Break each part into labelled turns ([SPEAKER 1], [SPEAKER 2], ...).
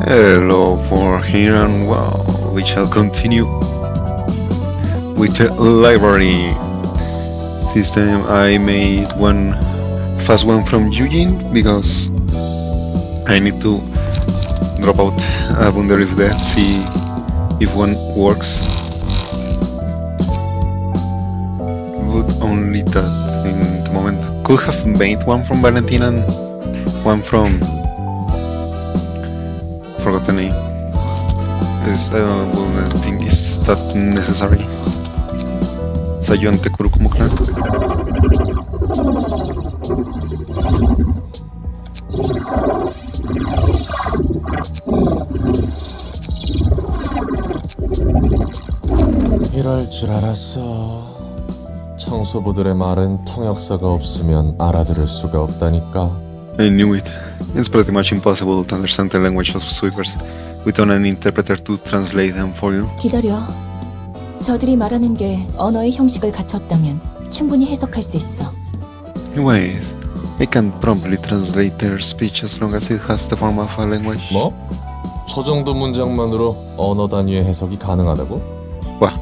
[SPEAKER 1] Hello for here and well, we shall continue with the library system. I made one fast one from Eugene because I need to drop out a Wonder if that, see if one works. But only that in the moment. Could have made one from Valentina and one from forgot the name. I don't think it's that necessary. Sa ayudante como clan.
[SPEAKER 2] 이럴 줄 알았어. 청소부들의 말은 통역사가 없으면 알아들을 수가 없다니까.
[SPEAKER 1] I knew it. It's pretty much impossible to understand the language of sweepers without an interpreter to translate them for you.
[SPEAKER 3] 기다려. 저들이 말하는 게 언어의 형식을 갖췄다면 충분히 해석할 수 있어.
[SPEAKER 1] Wait, I can promptly translate their speech as long as it has the form of a language.
[SPEAKER 2] 뭐? 저 정도 문장만으로 언어 단위의 해석이 가능하다고?
[SPEAKER 1] What?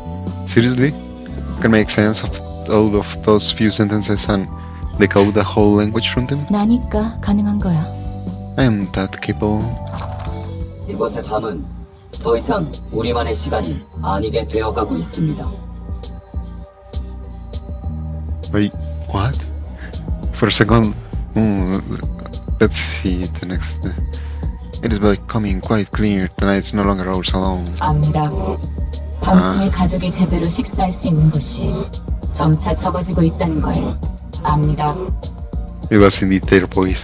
[SPEAKER 1] Seriously? I can make sense of all of those few sentences and decode the whole language from them?
[SPEAKER 3] 나니까 가능한 거야.
[SPEAKER 1] I am that capable.
[SPEAKER 4] 이곳의 밤은 더 이상 우리만의 시간이 아니게 되어가고 있습니다.
[SPEAKER 1] Wait, what? For a second, let's see the next. It is becoming quite clear the nights no longer ours alone.
[SPEAKER 5] 압니다. 밤중에 가족이 제대로 식사할 수 있는 곳이 점차 적어지고 있다는 걸 압니다.
[SPEAKER 1] It was indeed their voice.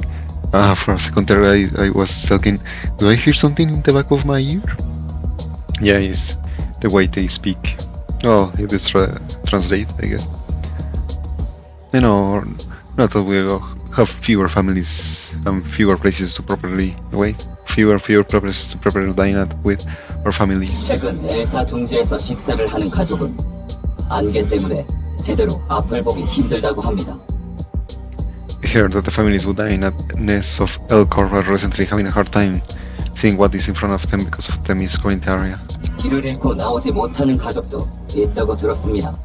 [SPEAKER 1] For a second there I was thinking, do I hear something in the back of my ear? Yeah, it's the way they speak. Well, it is translate, I guess. You know, not that we'll have fewer families and fewer places to properly wait. Fewer places to properly dine at with our families.
[SPEAKER 4] 최근 엘사 둥지에서 식사를 하는 가족은 안개 때문에 제대로 앞을 보기 힘들다고 합니다.
[SPEAKER 1] I heard that the families who dine at nests of Elcor are recently having a hard time seeing what is in front of them because of the miscoined area.
[SPEAKER 4] 길을 잃고 나오지 못하는 가족도 있다고 들었습니다.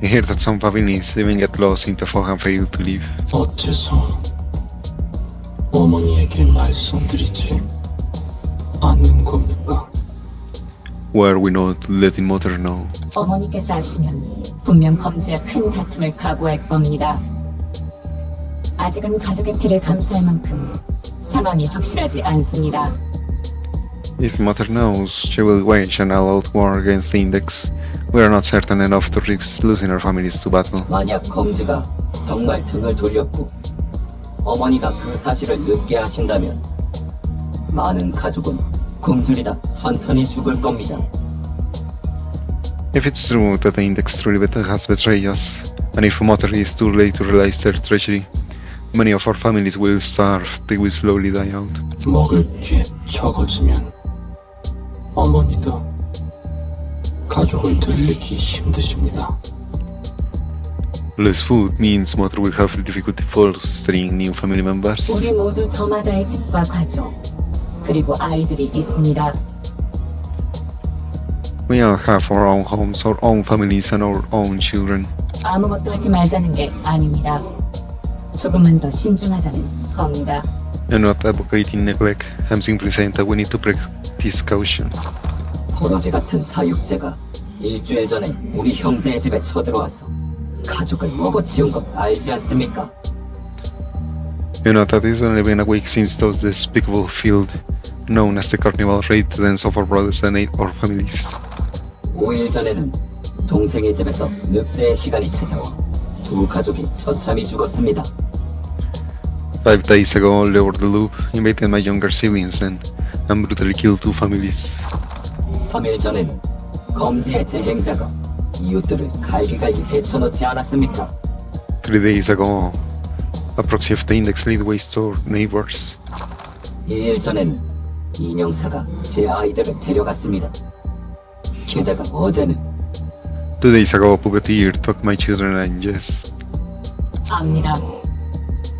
[SPEAKER 1] I hear that some families even get lost in the fog and fail to leave.
[SPEAKER 6] 어째서 어머니에게 말씀드리지 않는 겁니까?
[SPEAKER 1] Were we not letting mother know?
[SPEAKER 5] 어머니께서 아시면 분명 검지와 큰 다툼을 각오할 겁니다. 아직은 가족의 피를 감수할 만큼 상황이 확실하지 않습니다.
[SPEAKER 1] If mother knows, she will wage an all-out war against the Index. We are not certain enough to risk losing our families to battle.
[SPEAKER 4] 만약 검지가 정말 등을 돌렸고 어머니가 그 사실을 늦게 하신다면 많은 가족은 굶주리다 천천히 죽을 겁니다.
[SPEAKER 1] If it's true that the Index truly has betrayed us, and if mother is too late to realize their treachery, many of our families will starve, they will slowly die out.
[SPEAKER 6] 먹을 게 적어지면 어머니도 가족을 늘리기 힘드십니다.
[SPEAKER 1] Less food means mother will have difficulty fostering new family members.
[SPEAKER 5] 우리 모두 저마다의 집과 가족, 그리고 아이들이 있습니다.
[SPEAKER 1] We all have our own homes, our own families, and our own children.
[SPEAKER 5] 아무것도 하지 말자는 게 아닙니다. 조금만 더 신중하자는 겁니다.
[SPEAKER 1] I'm not advocating neglect. I'm simply saying that we need to practice caution.
[SPEAKER 4] 버러지 같은 사육제가 일주일 전에 우리 형제의 집에 쳐들어와서 가족을 먹어치운 거 알지 않습니까?
[SPEAKER 1] You know that it's only been a week since those despicable field known as the carnival raided the dens of our brothers and ate our families.
[SPEAKER 4] 5일 전에는 동생의 집에서 늑대의 시간이 찾아와 두 가족이 처참히 죽었습니다.
[SPEAKER 1] 5 days ago, Lord the Loop invaded my younger siblings and brutally killed 2 families.
[SPEAKER 4] 3일 전에는 검지의 대행자가 이웃들을 갈기갈기 헤쳐놓지 않았습니까?
[SPEAKER 1] 3 days ago, a proxy of the Index laid waste to our neighbors.
[SPEAKER 4] 2일 전에는 인형사가 제 아이들을 데려갔습니다. 게다가 어제는
[SPEAKER 1] 2 days ago, a puppeteer took my children and yes.
[SPEAKER 5] 압니다.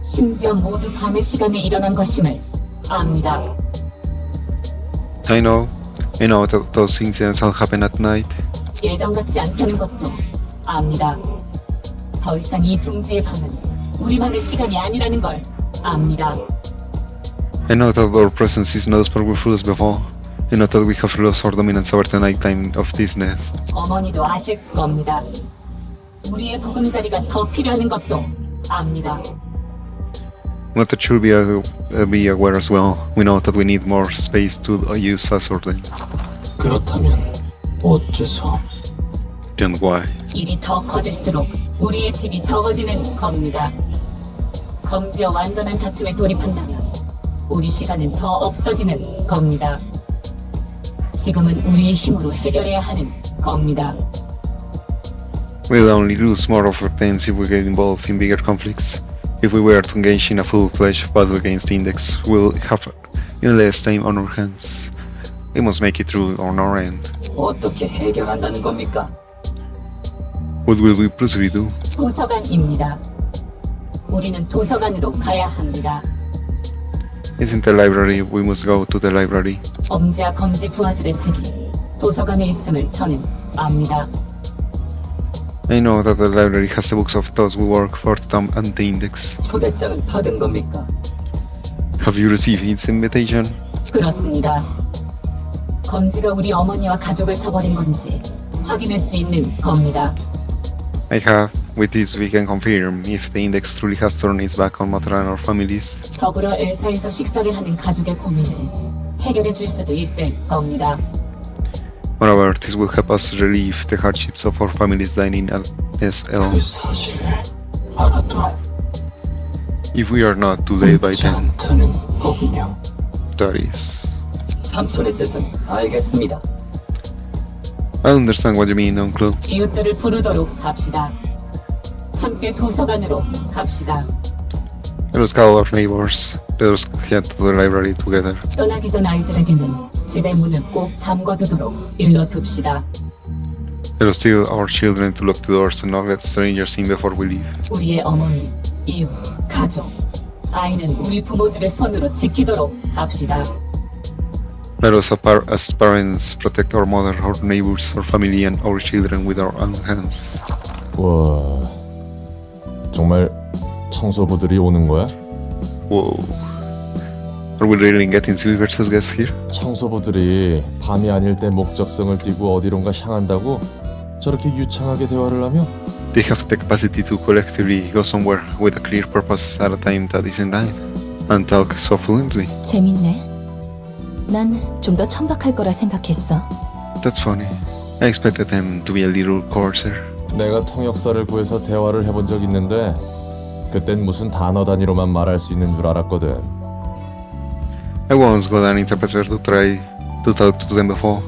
[SPEAKER 5] 심지어 모두 밤의 시간에 일어난 것임을 압니다.
[SPEAKER 1] I know that those incidents all happen at night.
[SPEAKER 5] 예전 같지 않다는 것도 압니다. 더 이상 이 둥지의 밤은 우리만의 시간이 아니라는 걸 압니다.
[SPEAKER 1] I know that our presence is not as powerful as before. I know that we have lost our dominance over the nighttime of this nest.
[SPEAKER 5] 어머니도 아실 겁니다. 우리의 보금자리가 더 필요하는 것도 압니다.
[SPEAKER 1] Mother should be aware as well. We know that we need more space to use as ordained.
[SPEAKER 6] 그렇다면 어째서
[SPEAKER 1] Then why?
[SPEAKER 5] 일이 더 커질수록 우리의 집이 적어지는 겁니다. 검지와 완전한 다툼에 돌입한다면 우리 시간은 더 없어지는 겁니다. 지금은 우리의 힘으로 해결해야 하는 겁니다.
[SPEAKER 1] We'll only lose more of our times if we get involved in bigger conflicts. If we were to engage in a full-fledged battle against the Index, we'll have even less time on our hands. We must make it through on our end.
[SPEAKER 4] 어떻게 해결한다는 겁니까?
[SPEAKER 1] What will we possibly do?
[SPEAKER 5] 도서관입니다. 우리는 도서관으로 가야 합니다.
[SPEAKER 1] Isn't the library? We must go to the library.
[SPEAKER 5] 엄지와 검지 부하들의 책이 도서관에 있음을 저는 압니다.
[SPEAKER 1] I know that the library has the books of those who work for Tom and the Index.
[SPEAKER 4] 초대장을 받은 겁니까?
[SPEAKER 1] Have you received its invitation?
[SPEAKER 5] 그렇습니다. 검지가 우리 어머니와 가족을 쳐버린 건지 확인할 수 있는 겁니다.
[SPEAKER 1] I have. With this, we can confirm if the Index truly has turned its back on Matra and our families.
[SPEAKER 5] 더불어 엘사에서 식사를 하는 가족의 고민을 해결해 줄 수도 있을 겁니다.
[SPEAKER 1] Moreover, this will help us relieve the hardships of our families dining at SL.
[SPEAKER 6] 그 사실을 알아도
[SPEAKER 1] If we are not too late by
[SPEAKER 6] 믿지
[SPEAKER 1] then,
[SPEAKER 6] 않다는 거군요.
[SPEAKER 1] that is.
[SPEAKER 4] 삼촌의 뜻은 알겠습니다.
[SPEAKER 1] I understand what you mean, Uncle.
[SPEAKER 5] 이웃들을 부르도록 합시다. 함께 도서관으로 갑시다.
[SPEAKER 1] Let us call our neighbors. Let us head to the library together.
[SPEAKER 5] 떠나기 전 아이들에게는 집의 문을 꼭 잠궈두도록 일러둡시다.
[SPEAKER 1] Let us tell our children to lock the doors and not let strangers in before we leave.
[SPEAKER 5] 우리의 어머니, 이웃, 가족, 아이는 우리 부모들의 손으로 지키도록 합시다.
[SPEAKER 1] Let us, as parents, protect our mother, our neighbors, our family, and our children with our own hands.
[SPEAKER 2] 와, 정말 청소부들이 오는 거야?
[SPEAKER 1] Whoa. Are we really getting sweepers as guests here?
[SPEAKER 2] 청소부들이 밤이 아닐 때 목적성을 띠고 어디론가 향한다고 저렇게 유창하게 대화를 하며?
[SPEAKER 1] They have the capacity to collectively go somewhere with a clear purpose at a time that isn't night, and talk so fluently.
[SPEAKER 3] 재밌네. 난 좀 더 천박할 거라 생각했어.
[SPEAKER 1] That's funny. I expected them to be a little coarser.
[SPEAKER 2] 내가 통역사를 구해서 대화를 해본 적 있는데 그땐 무슨 단어 단위로만 말할 수 있는 줄 알았거든.
[SPEAKER 1] I once got an interpreter to try to talk to them before.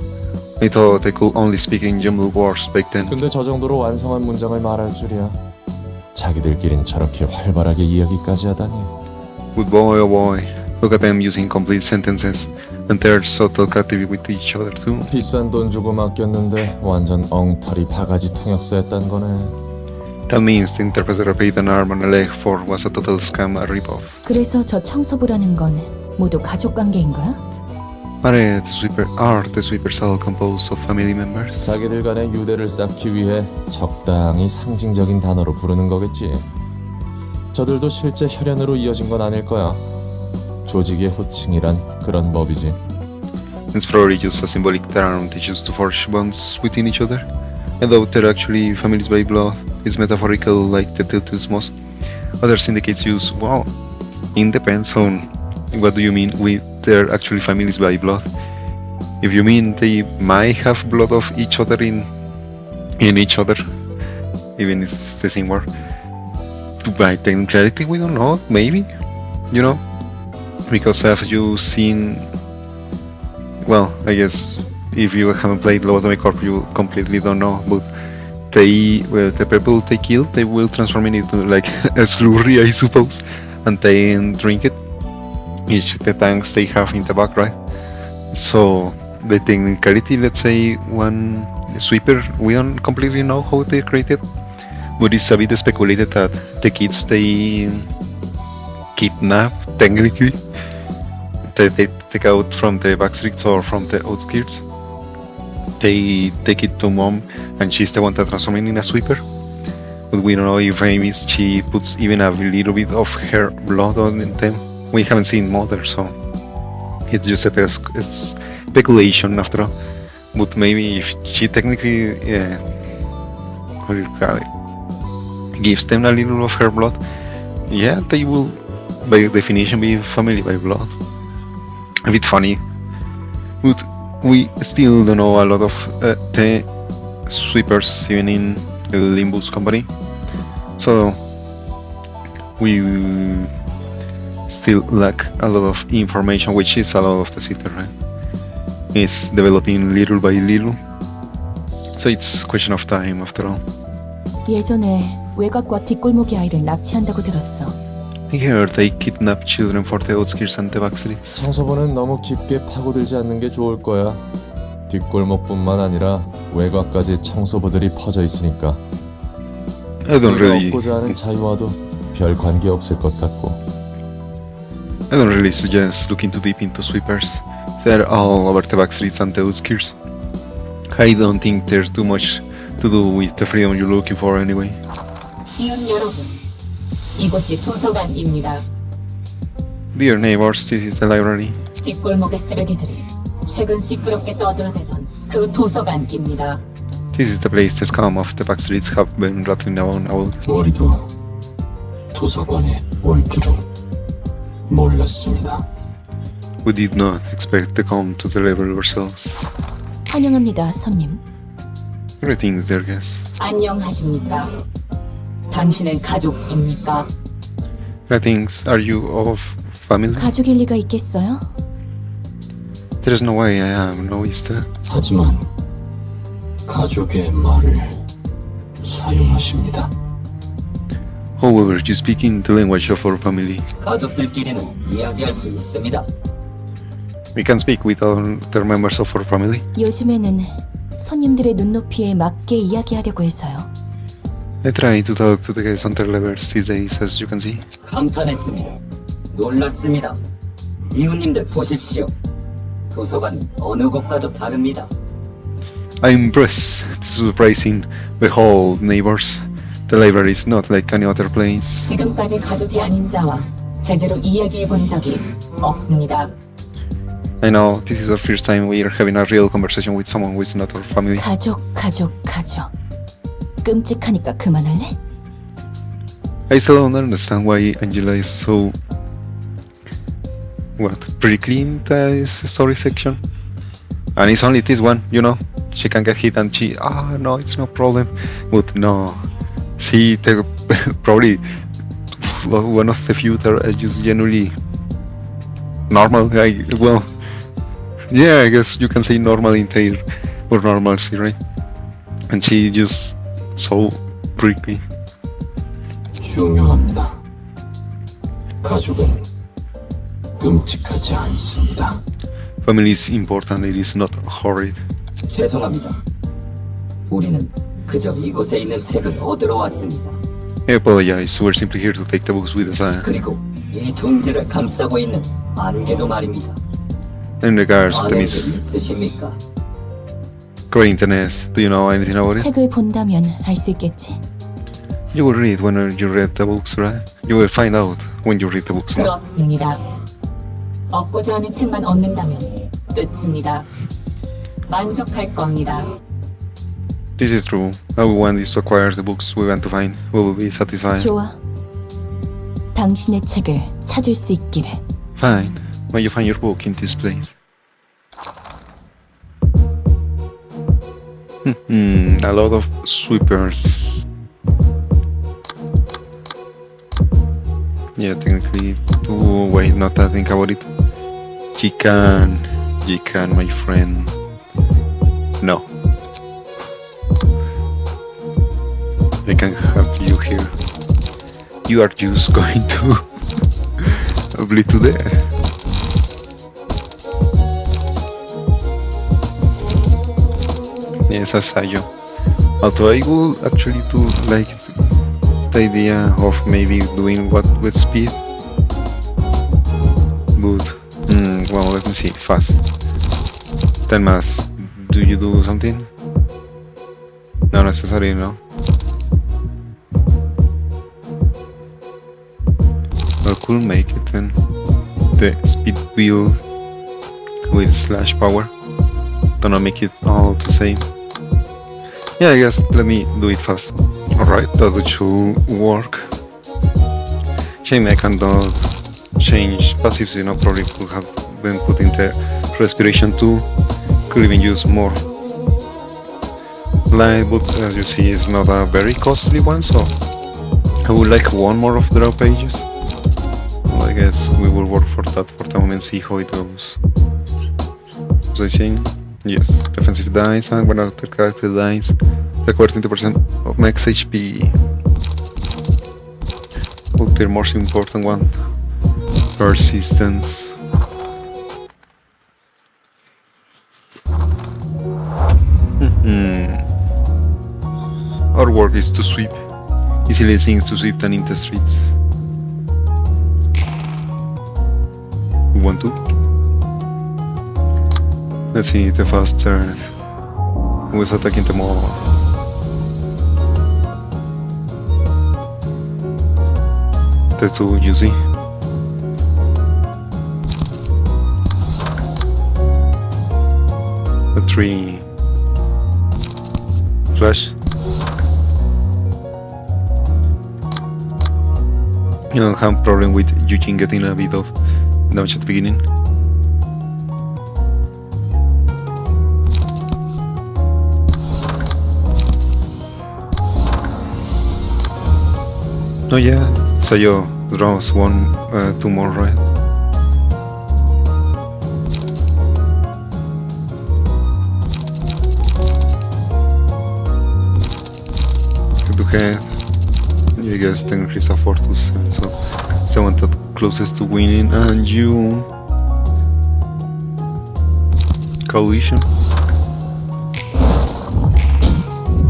[SPEAKER 1] I thought they could only speak in jumbled words back then.
[SPEAKER 2] 근데 저 정도로 완성한 문장을 말할 줄이야. 자기들끼린 저렇게 활발하게 이야기까지 하다니.
[SPEAKER 1] But boy oh boy, look at them using complete sentences, and they're so talkative with each other too.
[SPEAKER 2] 비싼 돈 주고 맡겼는데 완전 엉터리 바가지 통역사였단 거네.
[SPEAKER 1] That means the interpreter I paid an arm and a leg for was a total scam, a rip-off.
[SPEAKER 3] 그래서 저 청소부라는 건 모두 가족 관계인 거야?
[SPEAKER 1] Are the sweepers all composed of family members?
[SPEAKER 2] 자기들 간의 유대를 쌓기 위해 적당히 상징적인 단어로 부르는 거겠지. 저들도 실제 혈연으로 이어진 건 아닐 거야. 조직의 호칭이란 그런 법이지.
[SPEAKER 1] It's probably just a symbolic term they use to forge bonds within each other. And though they're actually families by blood, it's metaphorical like the Tiltus most. Other syndicates use, well, it depends on what do you mean with they're actually families by blood. If you mean they might have blood of each other in each other, even it's the same word. By technicality, we don't know, maybe, you know, because have you seen, well, I guess if you haven't played Lobotomy Corp, you completely don't know, but the people they kill, they will transform it into like a slurry, I suppose, and then drink it. Each the tanks they have in the back, right? So the technicality, let's say one sweeper, we don't completely know how they're created, but it's a bit speculated that the kids they kidnap technically. The take out from the backstreets or from the outskirts. They take it to mom, and she's the one that transforms in a sweeper. But we don't know if maybe she puts even a little bit of her blood on them. We haven't seen mother, so it's just it's speculation after all. But maybe if she technically what do you call it, gives them a little of her blood, yeah, they will by definition be family by blood. A bit funny, but we still don't know a lot of the sweepers even in Limbus company, so we still lack a lot of information, which is a lot of the city, right? It's developing little by little, so it's question of time after all.
[SPEAKER 3] 예전에 외곽과 뒷골목의 아이를 납치한다고 들었어.
[SPEAKER 1] I heard they kidnap children for the outskirts and the backstreets.
[SPEAKER 2] 청소부는 너무 깊게 파고들지 않는 게 좋을 거야. 뒷골목뿐만 아니라 외곽까지 청소부들이 퍼져 있으니까.
[SPEAKER 1] I don't
[SPEAKER 2] 네가
[SPEAKER 1] really,
[SPEAKER 2] 얻고자 하는 자유와도 별 관계 없을 것 같고.
[SPEAKER 1] I don't really suggest looking too deep into sweepers. They're all over the backstreets and the outskirts. I don't think there's too much to do with the freedom you're looking for anyway.
[SPEAKER 5] 이웃 여러분, 이곳이 도서관입니다.
[SPEAKER 1] Dear neighbors, this is the library.
[SPEAKER 5] 뒷골목의 쓰레기들이 최근 시끄럽게 떠들어대던 그 도서관입니다.
[SPEAKER 1] This is the place the scum of the backstreets have been rattling about.
[SPEAKER 6] 우리도 도서관에 올 줄은 몰랐습니다.
[SPEAKER 1] We did not expect to come to the library ourselves.
[SPEAKER 3] 환영합니다, 손님.
[SPEAKER 1] Greetings, dear guests.
[SPEAKER 5] 안녕하십니까? 당신은 가족입니까?
[SPEAKER 1] Greetings, are you of family?
[SPEAKER 3] 가족일 리가 있겠어요?
[SPEAKER 1] There's no way I am, no is there?
[SPEAKER 6] 하지만 가족의 말을 사용하십니다.
[SPEAKER 1] However, you speak in the language of our family.
[SPEAKER 4] 가족들끼리는 이야기할 수 있습니다.
[SPEAKER 1] We can speak with other members of our family.
[SPEAKER 3] 요즘에는 손님들의 눈높이에 맞게 이야기하려고 해서요.
[SPEAKER 1] I try to talk to the guys on their levels these days, as you can see.
[SPEAKER 4] 감탄했습니다. 놀랐습니다. 이웃님들 보십시오. 도서관은 어느 곳과도 다릅니다.
[SPEAKER 1] I'm impressed. This is surprising. Behold, neighbors, the library is not like any other place.
[SPEAKER 5] 지금까지 가족이 아닌 자와 제대로 이야기해 본 적이 없습니다.
[SPEAKER 1] I know, this is our first time we are having a real conversation with someone who is not our family.
[SPEAKER 3] 가족. 끔찍하니까 그만할래?
[SPEAKER 1] I still don't understand why Angela is so... prickly in the story section? And it's only this one, you know? She can get hit and no, it's no problem. But no, she probably one of the few that are just genuinely normal. I guess you can say normal in their or normalcy, right? And she just so prickly.
[SPEAKER 6] 중요합니다. 가족은 끔찍하지 않습니다.
[SPEAKER 1] Family is important, it is not horrid.
[SPEAKER 4] 죄송합니다. 우리는 그저 이곳에 있는 책을 얻으러 왔습니다.
[SPEAKER 1] I apologize, we're simply here to take the books with us.
[SPEAKER 4] 그리고 이 둥지를 감싸고 있는 안개도 말입니다.
[SPEAKER 1] In regards to
[SPEAKER 4] 아는 게
[SPEAKER 1] Miss
[SPEAKER 4] 있으십니까?
[SPEAKER 1] Acquaintance, do you know anything about it?
[SPEAKER 3] 책을 본다면 알 수 있겠지.
[SPEAKER 1] You will read when you read the books, right? You will find out when you read the books.
[SPEAKER 5] 그렇습니다. 얻고자 하는 책만 얻는다면 끝입니다. 만족할 겁니다.
[SPEAKER 1] This is true. All we want is to acquire the books we want to find. We will be satisfied.
[SPEAKER 3] 좋아. 당신의 책을 찾을 수 있기를.
[SPEAKER 1] Fine. May you find your book in this place. A lot of sweepers. Yeah, technically. Oh, wait, not that. Think about it. You can, my friend. No. I can have you here. You are just going to bleed to death. Yes, as I do. Although I would actually do like the idea of maybe doing what with speed. But well, Let me see, fast. 10 más. Do you do something? No necessary, no. I could make it then. The speed build with slash power. Gonna make it all the same. Yeah, I guess let me do it fast. Alright, that should work. Shame I cannot change passives, you know, probably could have been put in the respiration too. Could even use more light, but as you see it's not a very costly one, so I would like one more of draw pages. Well, I guess we will work for that for the moment, see how it goes. Was I saying? Yes, defensive dice and when other character dies, require 20% of max HP. Oh, the most important one, persistence. Our work is to sweep. Easily things to sweep than in the streets. You want to? Let's see the fast turn. Who is attacking the more? The two, you see. The 3 flash. You don't have problem with Eugene getting a bit of damage at the beginning. Oh yeah, Sayo draws 2 more, right? Head to head. You guys technically a Fortus, so someone that closest to winning, and you coalition.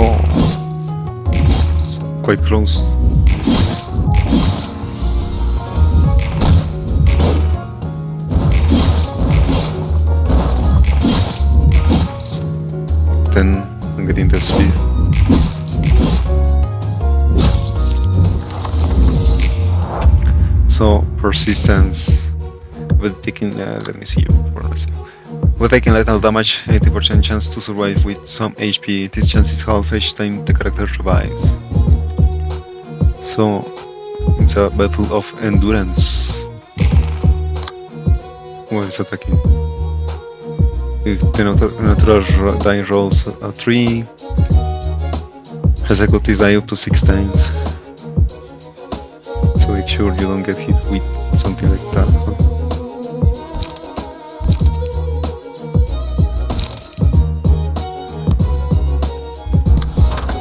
[SPEAKER 1] Oh, quite close. Then I'm getting the speed. So persistence with taking let me see you for a second. With taking lethal damage, 80% chance to survive with some HP. This chance is half each time the character revives. So it's a battle of endurance. Who is attacking? If the natural die rolls a 3, execute this die up to 6 times. So make sure you don't get hit with something like that. Huh?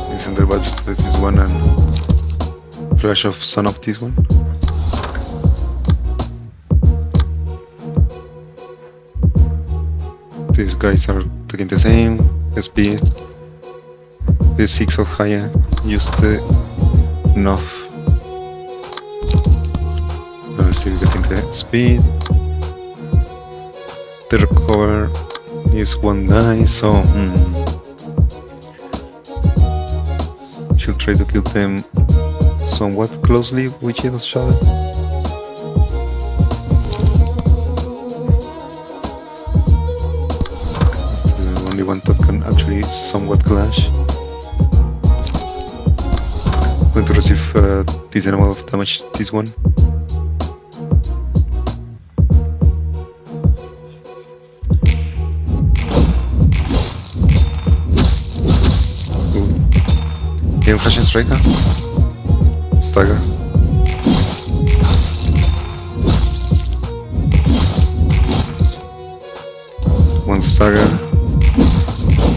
[SPEAKER 1] This underbats this one and flash of sun of this one. These guys are taking the same speed. The 6 of higher used enough. I'm still getting the speed. The recover is 1 die, so should try to kill them somewhat closely with each other. It's the only one that can actually somewhat clash. Going to receive decent amount of damage this one. Game Fashion Striker. Stagger. One stagger.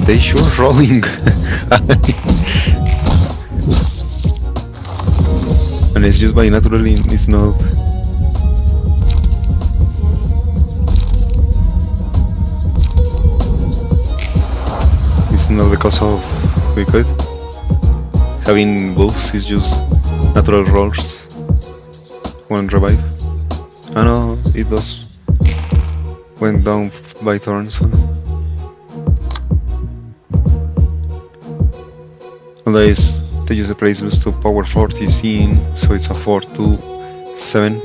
[SPEAKER 1] They sure rolling. And it's just by naturally, it's not. It's not because of wicked. Having buffs is just natural rolls. One revive. Ah no, it does. went down by turns. Huh? Nowadays, they use the praise boost to power 40 scene, so it's a 4-2-7.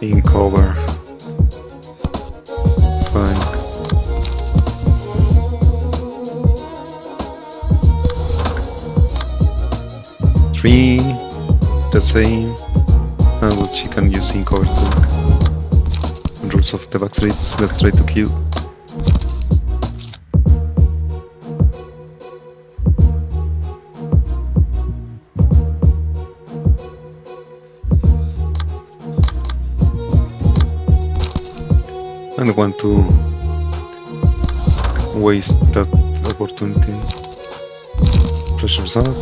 [SPEAKER 1] In cover. Fine. Three. The same. But she can use in cover too. And rules of the back streets. Let's try to kill. I don't want to waste that opportunity. Pressure's up.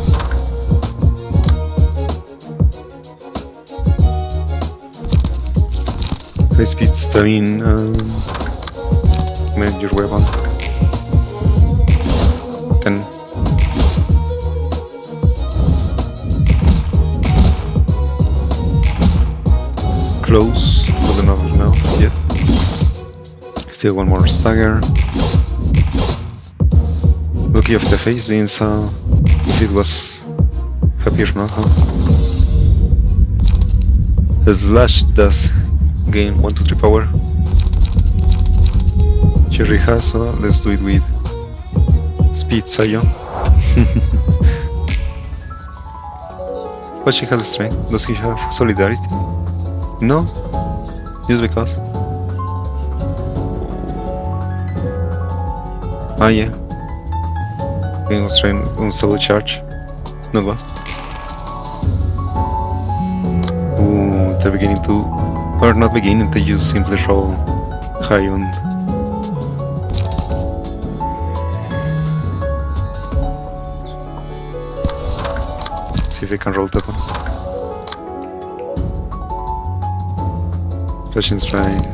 [SPEAKER 1] High speed stamina. Major weapon. 10. Close, but not enough yet. Still one more stagger. Lucky of the face means if it was happy or not, huh? The slash does gain 1-3 power. Cherry has, so let's do it with speed Sayo. But she has strength. Does he have solidarity? No? Just because. Ah yeah. He was trying on solo charge. Not bad. Ooh, they're beginning to... or not beginning to use simply roll high on... See if I can roll that one. Flashing strike.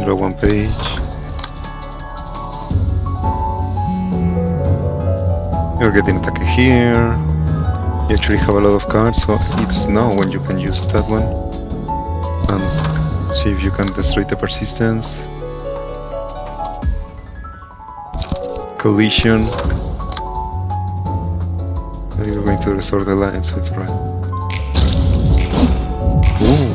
[SPEAKER 1] Draw one page. You're getting attack here. You actually have a lot of cards, so it's now when you can use that one. And see if you can destroy the persistence. Collision. You're going to restore the line, so it's right. Ooh.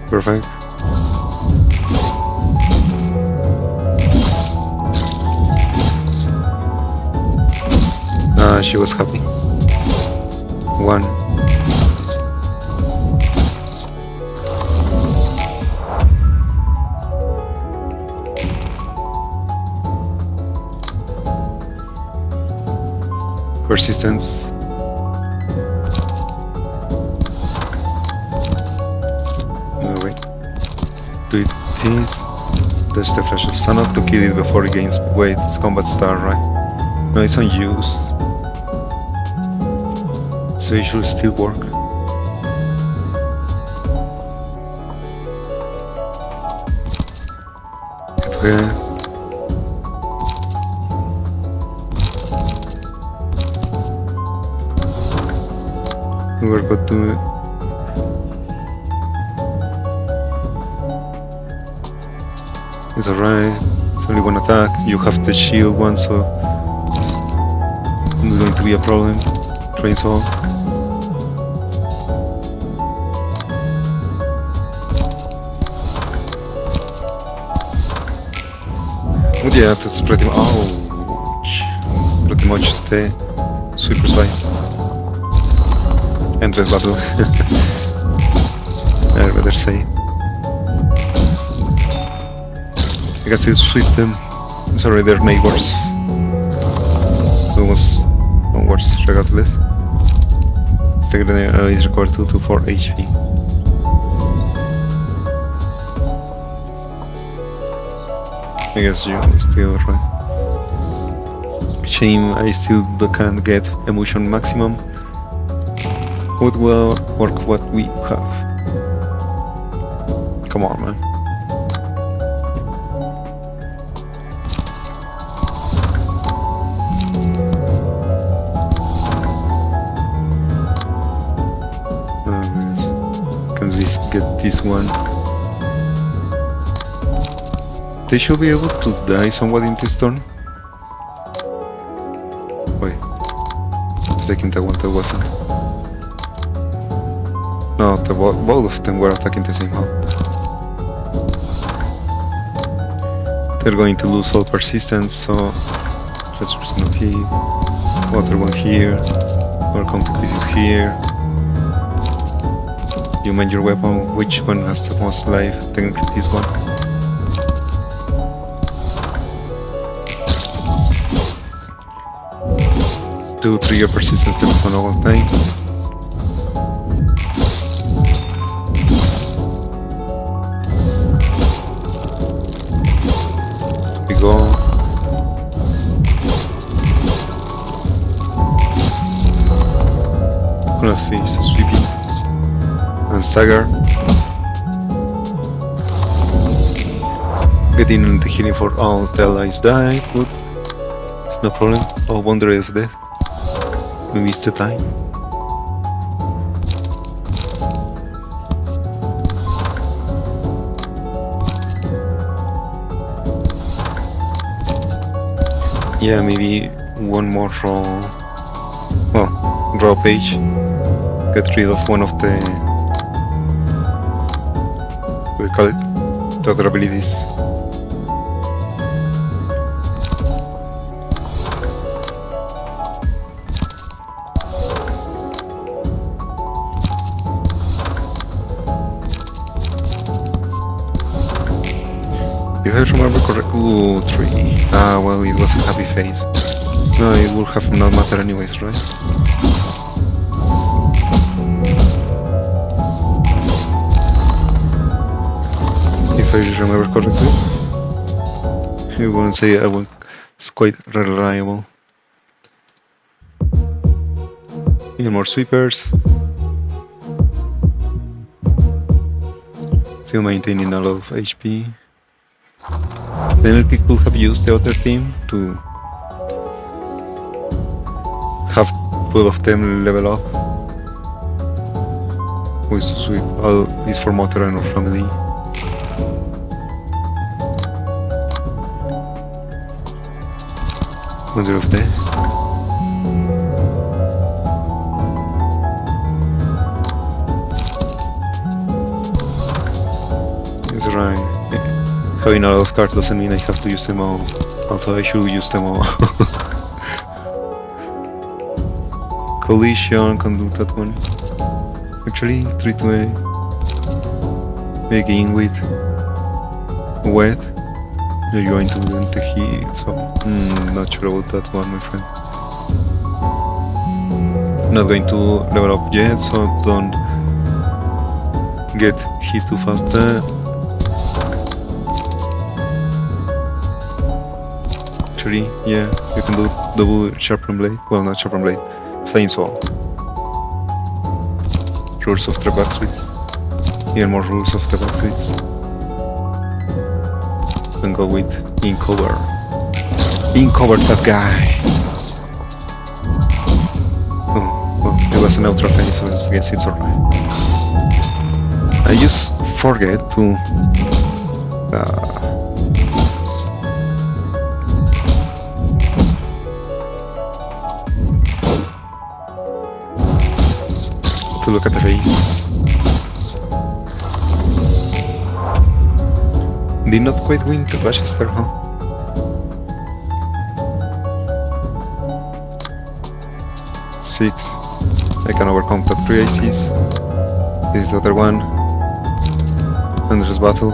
[SPEAKER 1] Perfect. She was happy. 1. Persistence. Wait. Do it this. Touch the flash of Sanok to kill it before it gains weight. It's combat star, right? No, it's unused. So it should still work. Okay. We're going to... It's alright. It's only one attack. You have the shield one, so it's not going to be a problem. Trains all. But yeah, that's pretty much. Ouch! Pretty much the sweeper side. Endless battle. I'd rather say. I guess it's sweep them. Sorry, they're neighbors. Almost onwards, regardless. Stagger is required 2 to 4 HP. I guess you still right. Shame I still can't get emotion maximum. Would well work what we have. Come on, man. Yes. Can we get this one? They should be able to die somewhat in this turn. Wait. I was taking the one that wasn't. No, both of them were attacking the same hub. They're going to lose all persistence, so let's resume here. Water one here. Or complicated here. You mind your weapon, which one has the most life? Technically this one. To trigger persistence the all times. We go. Let's finish the sweeping and stagger. Getting the healing for all the allies die. Good. It's no problem. Oh, Wonder of Death. We missed the time. Yeah, maybe one more draw page. Get rid of one of the, what do we call it? The other abilities. If I remember correctly, ooh, 3. Ah, well, it was a happy face. No, it would have not mattered anyways, right? If I remember correctly, I wouldn't say it's quite reliable. Even more sweepers. Still maintaining a lot of HP. The NLP could have used the other team to have both of them level up. With to sweep all is for Motor and our family. Wonder of Death. It's right. Having a lot of cards doesn't mean I have to use them all, although I should use them all. Collision, can do that one. Actually, 3 to A. Begin with Wet. You're going to end the heat, so not sure about that one, my friend. Not going to level up yet, so don't get hit too fast there. Actually, yeah, you can do double sharpen blade. Well, not sharpen blade, flying sword. Rules of the backswitch. Even more rules of the backswitch. And go with in cover. In cover that guy. Oh, well, it was a neutral phase, so I guess it's alright. I just forget to look at the face. Did not quite win the Manchester, huh? Six. I can overcome top 3 ICs. This is the other one. Endless battle.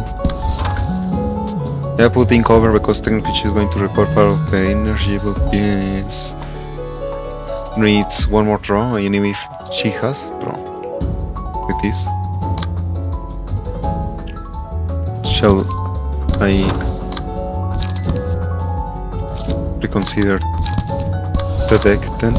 [SPEAKER 1] Yeah, put in cover because technically she's going to report part of the energy, but yes. Needs one more draw, even if she has draw. With this. Shall I reconsider the deck then.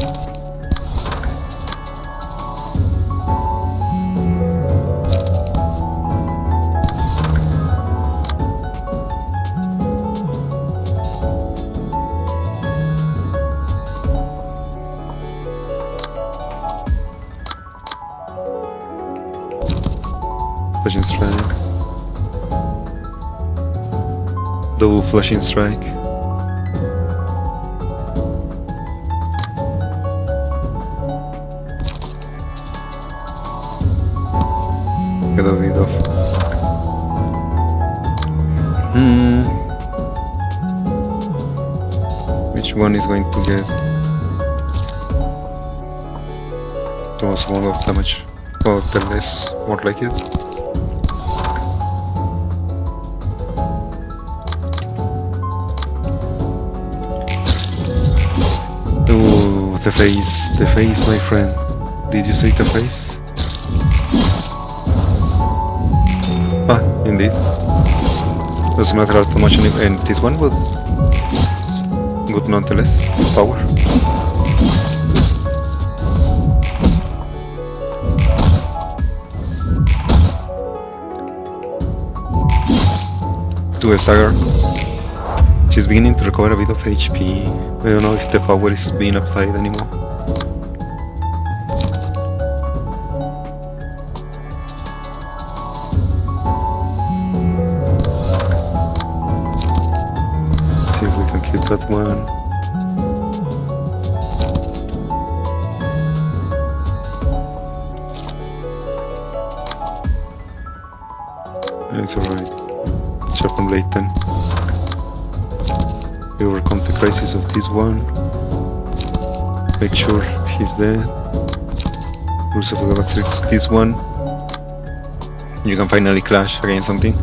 [SPEAKER 1] Flashing strike. Double flashing strike. Get a bit of. Which one is going to get the most amount of damage? Or the less, more like it. Ooh, the face, my friend. Did you see the face? Ah, indeed. Doesn't matter how much, and this one would good nonetheless. Power. To a stagger. She's beginning to recover a bit of HP. I don't know if the power is being applied anymore. See if we can kill that one. It's alright. Chop on blade then. We overcome the crisis of this one. Make sure he's dead. Rules of the Galactics, this one. You can finally clash against something.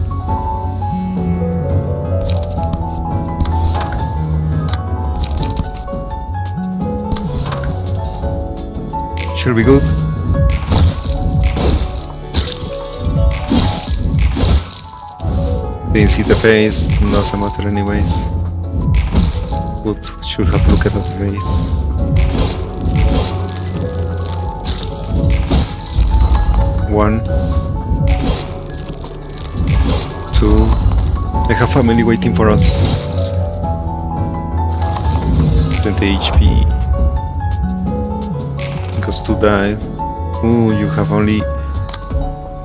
[SPEAKER 1] Should be good. Didn't see the face, doesn't matter anyways. But should have looked at the face. One. Two. I have family waiting for us. 20 HP. Because two died. Ooh, you have only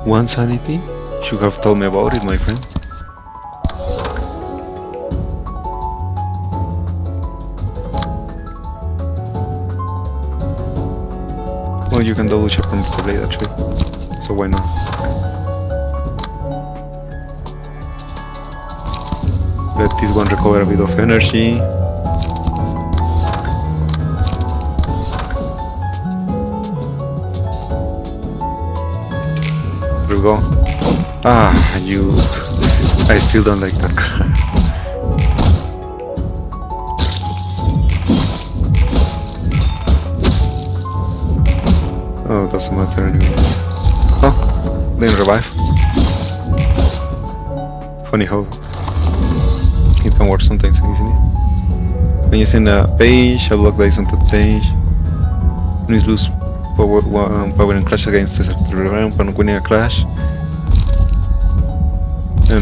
[SPEAKER 1] one sanity? Should have told me about it, my friend. Well, you can double check from the blade actually, so why not? Let this one recover a bit of energy. There we go. Ah, you... I still don't like that card. Oh, doesn't matter anyway. Oh, didn't revive. Funny how it can work sometimes, isn't it? When you send a page, a block dies on that page. When you lose power and clash against the round when winning a clash.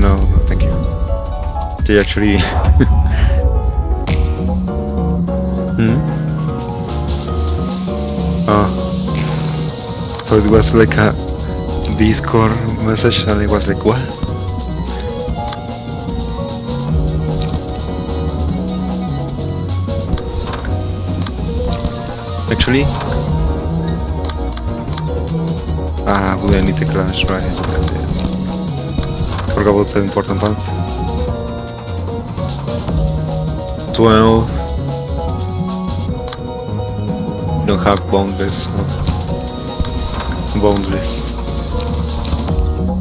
[SPEAKER 1] No, thank you. They actually... Oh. So it was like a Discord message and it was like, what? Actually, we need to clash, right? Yes. Forgot about the important part. 12. Don't have boundless. Boundless.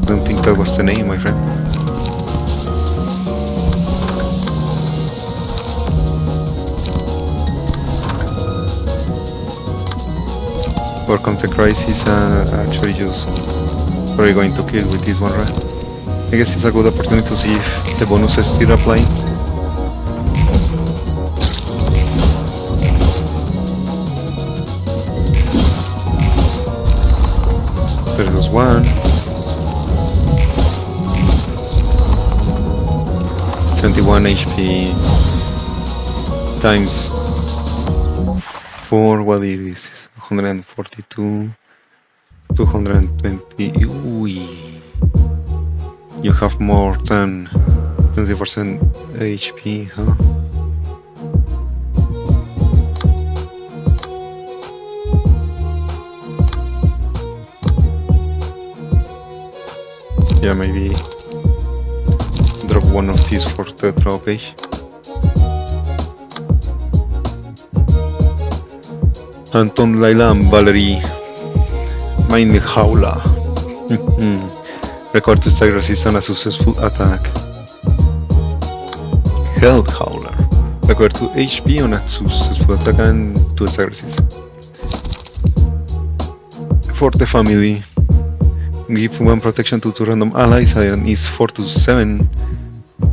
[SPEAKER 1] Don't think that was the name, my friend. Welcome to Crisis, actually just probably going to kill with this one, right? I guess it's a good opportunity to see if the bonus is still applying. There goes one. 71 HP times 4, what it is 142, 220. Ooh. You have more than 20% HP, huh? Yeah, maybe drop one of these for the draw page. Anton, Laila, and Valerie. Mind the Howler. Record to stack resist on a successful attack. Health Howler. Record 2 HP on a successful attack and 2 stack resist. For the family. Give 1 protection to 2 random allies and is 4 to 7,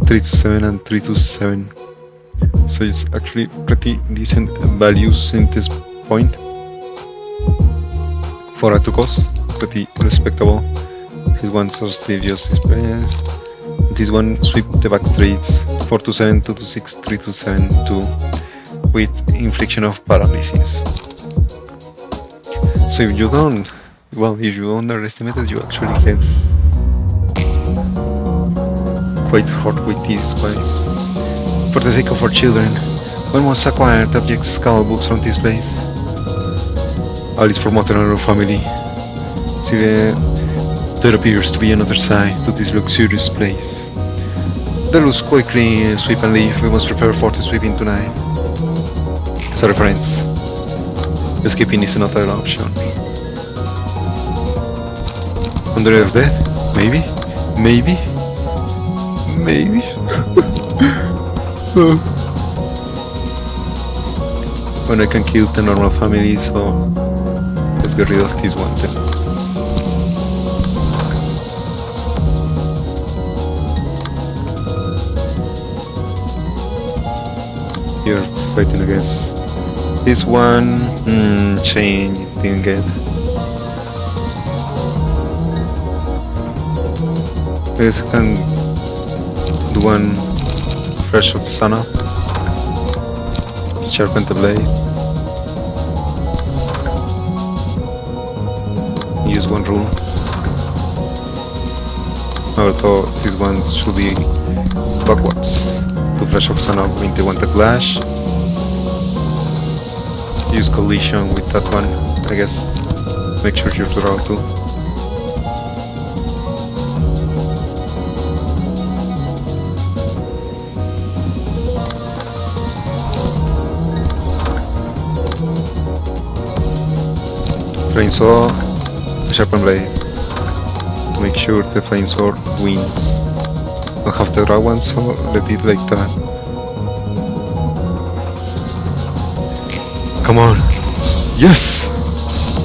[SPEAKER 1] 3 to 7 and 3 to 7. So it's actually pretty decent values in this point. For a 2 cost, pretty respectable. These ones are still just express. This one sweep the back streets 4 to 7, 2 to 6, 3 to 7, 2 with infliction of paralysis. So if you don't, well, if you underestimate it, you actually get quite hard with these guys. For the sake of our children, one must acquire objects, skull books from this place. All is for mother and our family. See, there appears to be another side to this luxurious place. Let us quickly sweep and leave. We must prepare for the sweeping tonight. Sorry, friends. Escaping is another option. Under of death? Maybe? Maybe? Maybe? When I can kill the normal family, so let's get rid of this one then. You're fighting against this one. Chain, didn't get. I guess I can do one fresh of Sana. Sharpen the blade. Use one rule. Although these ones should be backwards. To flash of Sana with the one to clash. Use collision with that one, I guess. Make sure you draw too. Flame Sword, Sharpen Blade. Make sure the Flame Sword wins. Don't have to draw one, so let it like that. Come on! Yes!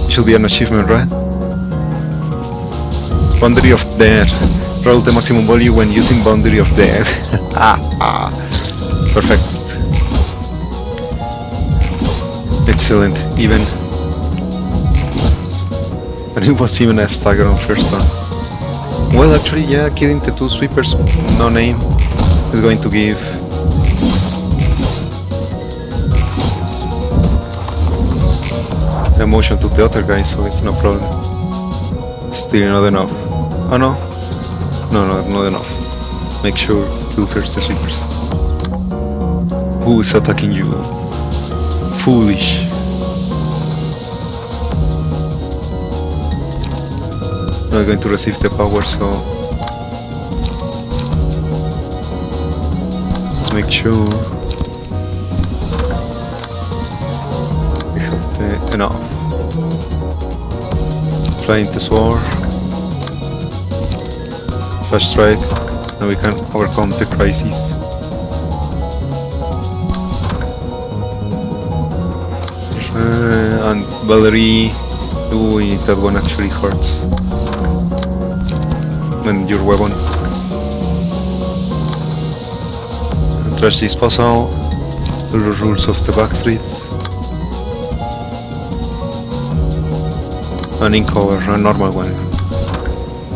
[SPEAKER 1] It should be an achievement, right? Boundary of Death. Roll the maximum value when using Boundary of Death. Perfect. Excellent, even. And it was even a stagger on first turn. Well, actually, yeah, killing the 2 sweepers, no name, is going to give emotion to the other guy, so it's no problem. Still not enough. Oh no? No, not enough. Make sure kill first the sweepers. Who is attacking you? Foolish. Not going to receive the power, so let's make sure we have the enough. Flying the sword, flash strike, and we can overcome the crisis. And Valerie, ooh, that one actually hurts. And your weapon. And trash disposal. The rules of the back streets. an ink cover, a normal one.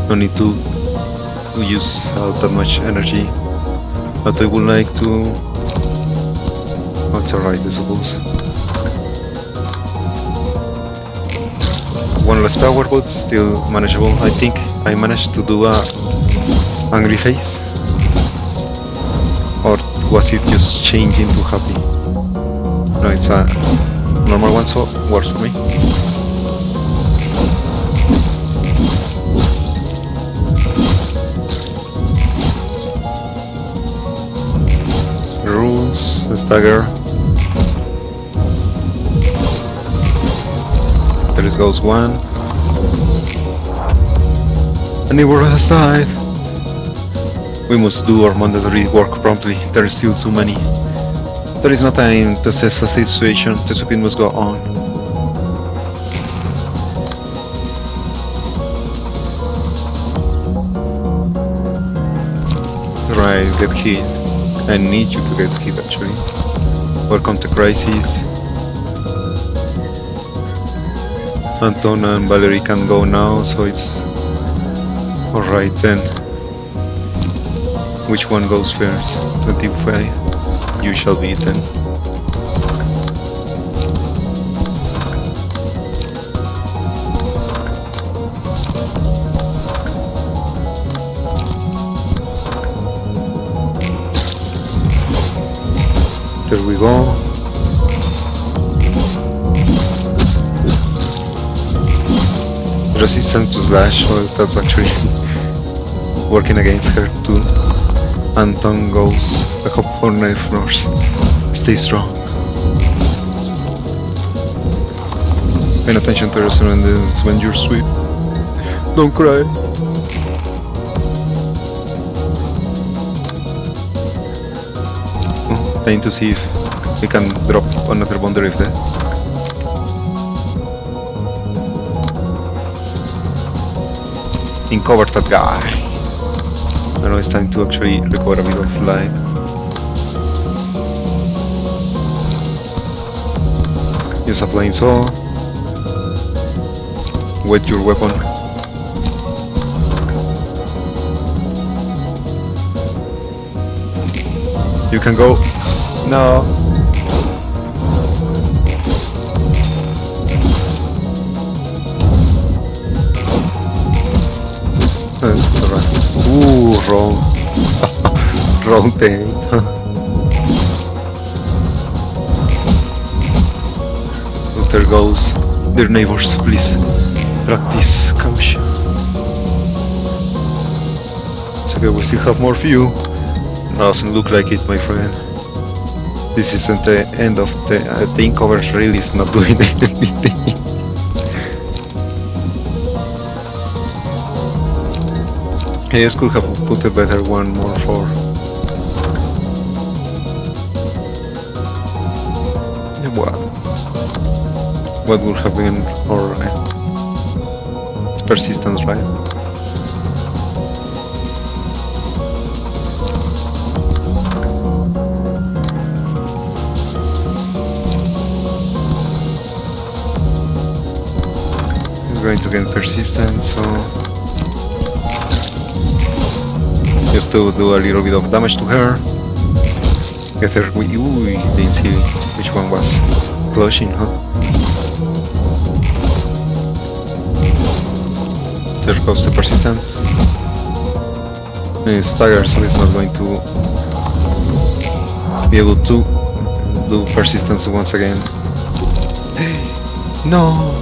[SPEAKER 1] No need to use that much energy. But I would like to... Oh, it's alright, I suppose. One less power, but still manageable. I think I managed to do a angry face. Or was it just changing to happy? No, it's a normal one, so works for me. Rules, stagger. There is goes one. And the world has died. We must do our mandatory work promptly. There is still too many. There is no time to assess the situation. The supping must go on. Right, get hit. I need you to get hit actually. Welcome to Crisis. Anton and Valerie can go now, so it's alright then. Which one goes first? 25. You shall be then. There we go. Resistance to slash, so that's actually working against her too. Anton goes a couple for knife floors. Stay strong. Pay attention to your surroundings when you're sweet. Don't cry. Time to see if we can drop another boundary of that. Cover that guy. I know it's time to actually recover a bit of light. Use a flying saw. Wet your weapon. You can go. No. It's alright. Ooh, wrong. Wrong thing. There goes. Dear neighbors, please practice caution. It's okay, we still have more for you. Doesn't look like it, my friend. This isn't the end of the ink cover really is not doing anything. Yes, could have put a better one more for. What would have been alright? It's persistence, right? It's going to get persistence, so just to do a little bit of damage to her. Get her. Ooh, didn't see which one was closing, huh? There goes the persistence. It's staggered, so it's not going to be able to do persistence once again. No!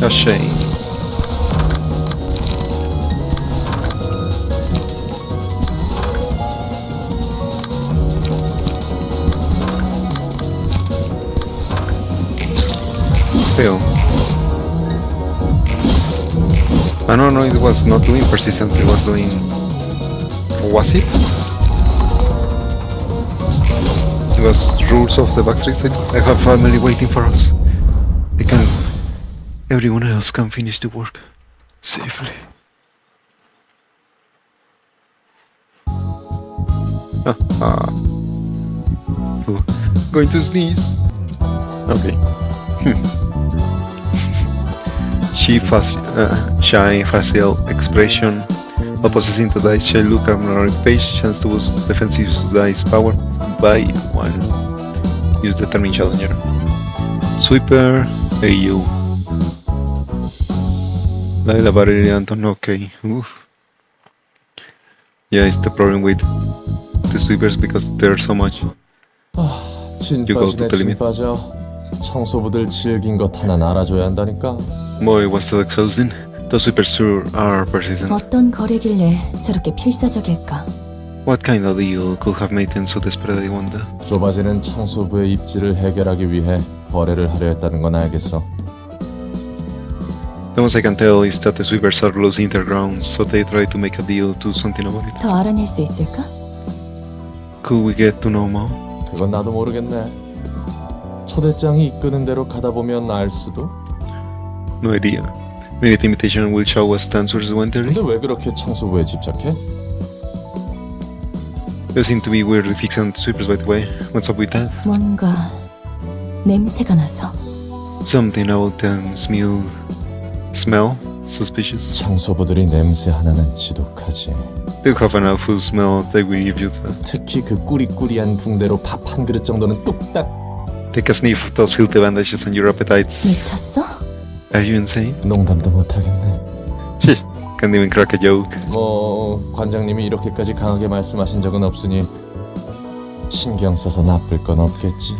[SPEAKER 1] A shame. Still. I don't know, it was not doing persistent, it was doing... Was it? It was rules of the backstreets. I have family waiting for us. I can... Everyone else can finish the work safely. Going to sneeze. Okay. Shy facial expression. Opposing to dice shall look abnormal page. Chance to boost defensive dice power by 1. Use determine challenger. Sweeper AU. La barrel Anton, okay. Oof. Yeah, it's the problem with the sweepers because there's so much.
[SPEAKER 2] 진
[SPEAKER 1] You go to
[SPEAKER 2] 빠지네
[SPEAKER 1] the
[SPEAKER 2] 진
[SPEAKER 1] limit.
[SPEAKER 2] 빠져. 청소부들 즐긴 것 하나 알아줘야 한다니까.
[SPEAKER 1] Boy, was so exhausting. The sweepers sure are persistent.
[SPEAKER 3] 어떤 거래길래 저렇게 필사적일까?
[SPEAKER 1] What kind of deal could have made them so desperate, I wonder?
[SPEAKER 2] 좁아지는 청소부의 입지를 해결하기 위해 거래를 하려 했다는 건 알겠어.
[SPEAKER 1] The most I can tell is that the sweepers are losing their grounds, so they try to make a deal, do something about it.
[SPEAKER 3] 더 알아낼 수 있을까?
[SPEAKER 1] Could we get to know more?
[SPEAKER 2] 그건 나도 모르겠네. 초대장이 이끄는 대로 가다 보면 알 수도.
[SPEAKER 1] No idea. Minute imitation will show us the answers eventually.
[SPEAKER 2] 근데 왜 그렇게 청소부에 집착해?
[SPEAKER 1] They seem to be weirdly fixed on sweepers, by the way. What's up with that?
[SPEAKER 3] 뭔가 냄새가 나서.
[SPEAKER 1] Something about them smell suspicious.
[SPEAKER 2] 청소부들이 냄새 하나는 지독하지.
[SPEAKER 1] They have an awful smell. They will give you that.
[SPEAKER 2] 특히 그 꾸리꾸리한 붕대로 밥 한 그릇 정도는 뚝딱.
[SPEAKER 1] Take a sniff of those filthy bandages and your appetites.
[SPEAKER 3] 미쳤어?
[SPEAKER 1] Are you insane?
[SPEAKER 2] 농담도 못하겠네.
[SPEAKER 1] Can't even crack a joke.
[SPEAKER 2] 뭐 관장님이 이렇게까지 강하게 말씀하신 적은 없으니 신경 써서 나쁠 건 없겠지.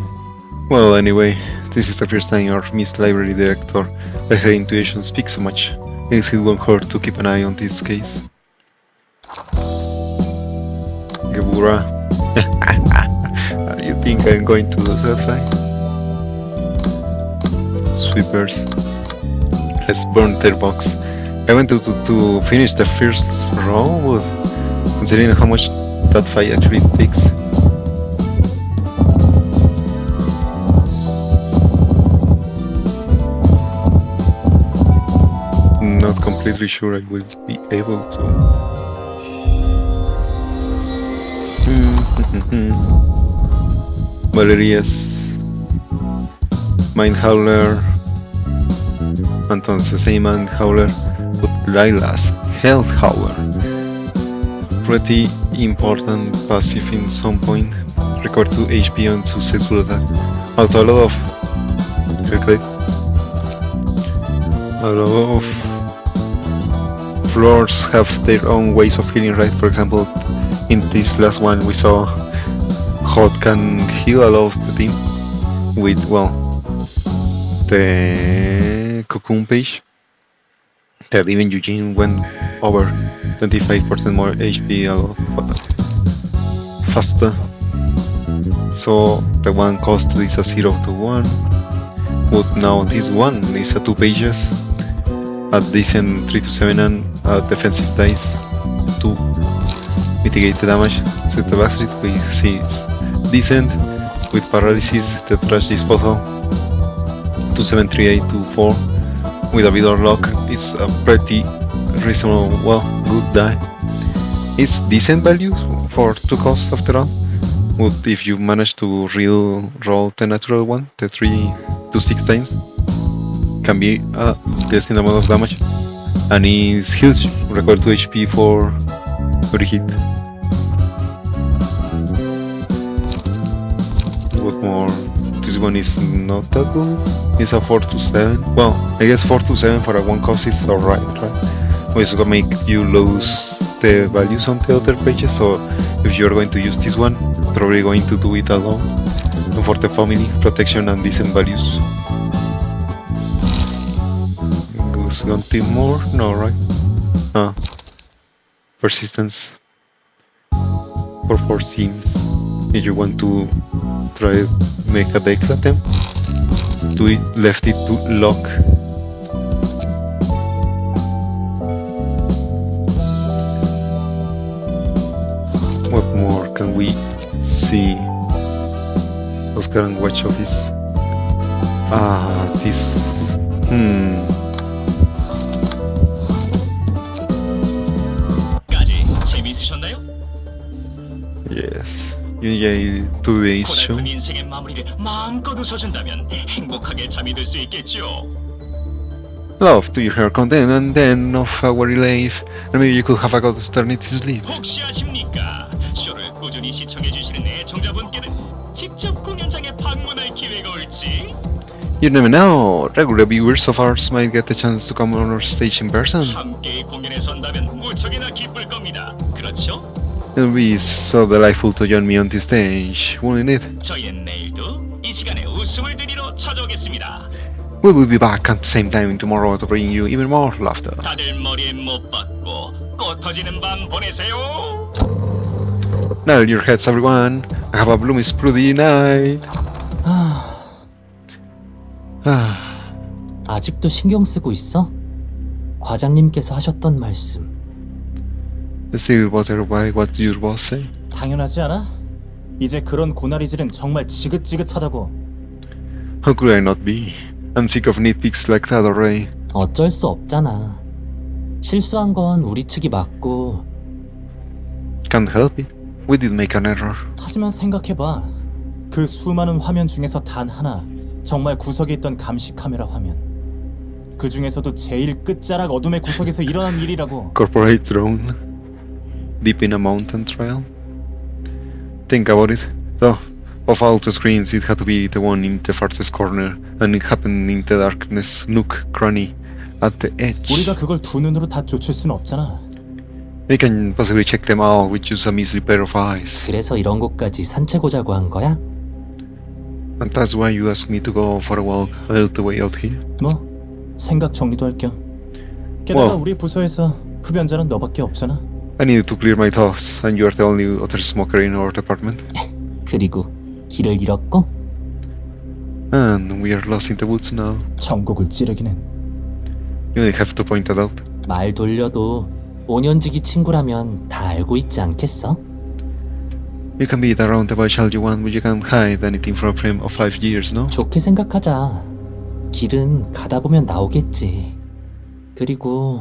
[SPEAKER 1] Well, anyway, this is the first time our Miss Library Director let her intuition speak so much. I guess it won't hurt to keep an eye on this case. Gebura. You think I'm going to do that fight? Sweepers. Let's burn their box. I went to finish the first row, but considering how much that fight actually takes. Not completely sure I will be able to. Valeria's Mind Howler. Entonces hay Mind Howler, but Lila's Health Howler. Pretty important passive in some point. Recover 2 HP on successful attack. Also a lot of a lot of floors have their own ways of healing, right? For example, in this last one we saw Hot can heal a lot of the team with, well, the Cocoon page that even Eugene went over 25% more HP a lot faster. So the one cost is a 0 to 1, but now this one is a 2 pages, a decent 3 to 7 and a defensive dice to mitigate the damage. So the backstreet we see is decent with paralysis, the trash disposal 2738 to 4 with a Vidor lock is a pretty reasonable, well, good die. It's decent value for 2 costs after all. But if you manage to roll the natural one, the 3 to 6 times, can be a decent amount of damage. And it heals you, recover 2 HP for every hit. What more? This one is not that good. It's a 4 to 7. Well, I guess 4 to 7 for a 1 cost is alright, right? It's gonna make you lose the values on the other pages, so if you're going to use this one, probably going to do it alone. And for the family, protection and decent values. Goes something more? No, right? Ah. Persistence. For 4 scenes. If you want to try make a deck attempt, do it, left it to lock. What more can we see? Oscar and Watch Office. This.
[SPEAKER 7] 까지 재미있으셨나요?
[SPEAKER 1] Yes. Yeah, today's show.
[SPEAKER 7] 고달픈 인생의 마무리를 마음껏 웃어준다면 행복하게 잠이 들 수 있겠죠.
[SPEAKER 1] Love to your content and then of our life, and maybe you could have a good eternity sleep.
[SPEAKER 7] 혹시 아십니까? 쇼를 꾸준히 시청해주시는 애청자분께는 직접 공연장에 방문할 기회가 올지.
[SPEAKER 1] You never know. Regular viewers of ours might get the chance to come on our stage in person.
[SPEAKER 7] 함께 공연에 선다면 무척이나 기쁠 겁니다. 그렇죠?
[SPEAKER 1] It'll be so delightful to join me on this stage, won't it?
[SPEAKER 7] 저희는 내일도 이 시간에 웃음을 드리러 찾아오겠습니다.
[SPEAKER 1] We will be back at the same time tomorrow to bring you even more laughter.
[SPEAKER 7] 다들 머리에 못 박고 꽃 터지는 밤 보내세요.
[SPEAKER 1] Now your heads, everyone. Have a bloomy sprudy night.
[SPEAKER 8] 아직도 신경 쓰고 있어? 과장님께서 하셨던 말씀.
[SPEAKER 1] Still bothered by what your boss say?
[SPEAKER 9] 당연하지 않아? 이제 그런 고나리질은 정말 지긋지긋하다고.
[SPEAKER 1] How could I not be? I'm sick of nitpicks like that already.
[SPEAKER 8] 어쩔 수 없잖아. 실수한 건 우리 측이 맞고.
[SPEAKER 1] Can't help it. We did make an error.
[SPEAKER 9] 하지만 생각해봐. 그 수많은 화면 중에서 단 하나, 정말 구석에 있던 감시 카메라 화면. 그 중에서도 제일 끝자락 어둠의 구석에서 일어난 일이라고.
[SPEAKER 1] Corporate drone. Deep in a mountain trail. Think about it. So, of all the screens, it had to be the one in the farthest corner, and it happened in the darkness, nook, cranny, at the edge.
[SPEAKER 9] 우리가 그걸 두 눈으로 다 쫓을 수는 없잖아.
[SPEAKER 1] We can possibly check them all with just a measly pair of eyes.
[SPEAKER 8] 그래서 이런 곳까지 산책 오자고 한 거야?
[SPEAKER 1] And that's why you asked me to go for a walk all the way out here.
[SPEAKER 9] 뭐 생각 정리도 할 겸. 게다가
[SPEAKER 1] 뭐?
[SPEAKER 9] 우리 부서에서 흡연자는 너밖에 없잖아.
[SPEAKER 1] I needed to clear my thoughts, and you are the only other smoker in our department.
[SPEAKER 8] 그리고 길을 잃었고?
[SPEAKER 1] And we are lost in the woods now.
[SPEAKER 9] 전곡을 찌르기는.
[SPEAKER 1] You only have to point that out.
[SPEAKER 8] 말 돌려도 5년지기 친구라면 다 알고 있지 않겠어?
[SPEAKER 1] You can beat around the bush all you want, but you can't hide anything from a frame of 5 years, no?
[SPEAKER 8] 좋게 생각하자. 길은 가다 보면 나오겠지. 그리고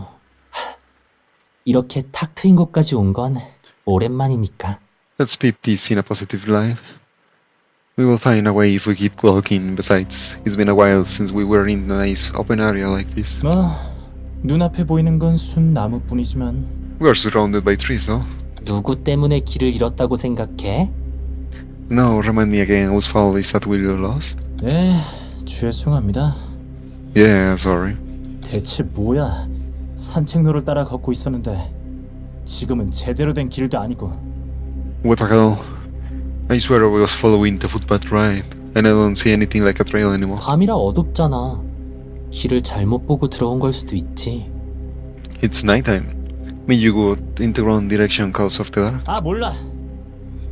[SPEAKER 8] 이렇게 탁 트인 곳까지 온 건 오랜만이니까.
[SPEAKER 1] Let's peep this in a positive light. We will find a way if we keep walking. Besides, it's been a while since we were in a nice open area like this.
[SPEAKER 9] 뭐 눈앞에 보이는 건 순 나무뿐이지만.
[SPEAKER 1] We are surrounded by trees, no?
[SPEAKER 8] 누구 때문에 길을 잃었다고 생각해?
[SPEAKER 1] No, remind me again, whose fault is that we lost?
[SPEAKER 9] 네, 죄송합니다.
[SPEAKER 1] Yeah, sorry.
[SPEAKER 9] 대체 뭐야? 산책로를 따라 걷고 있었는데 지금은 제대로 된 길도 아니고.
[SPEAKER 1] What the hell? I swear I was following the footpath right, and I don't see anything like a trail anymore.
[SPEAKER 8] 밤이라 어둡잖아. 길을 잘못 보고 들어온 걸 수도 있지.
[SPEAKER 1] It's nighttime. Maybe you go in the wrong direction cause of the dark.
[SPEAKER 9] 아 몰라.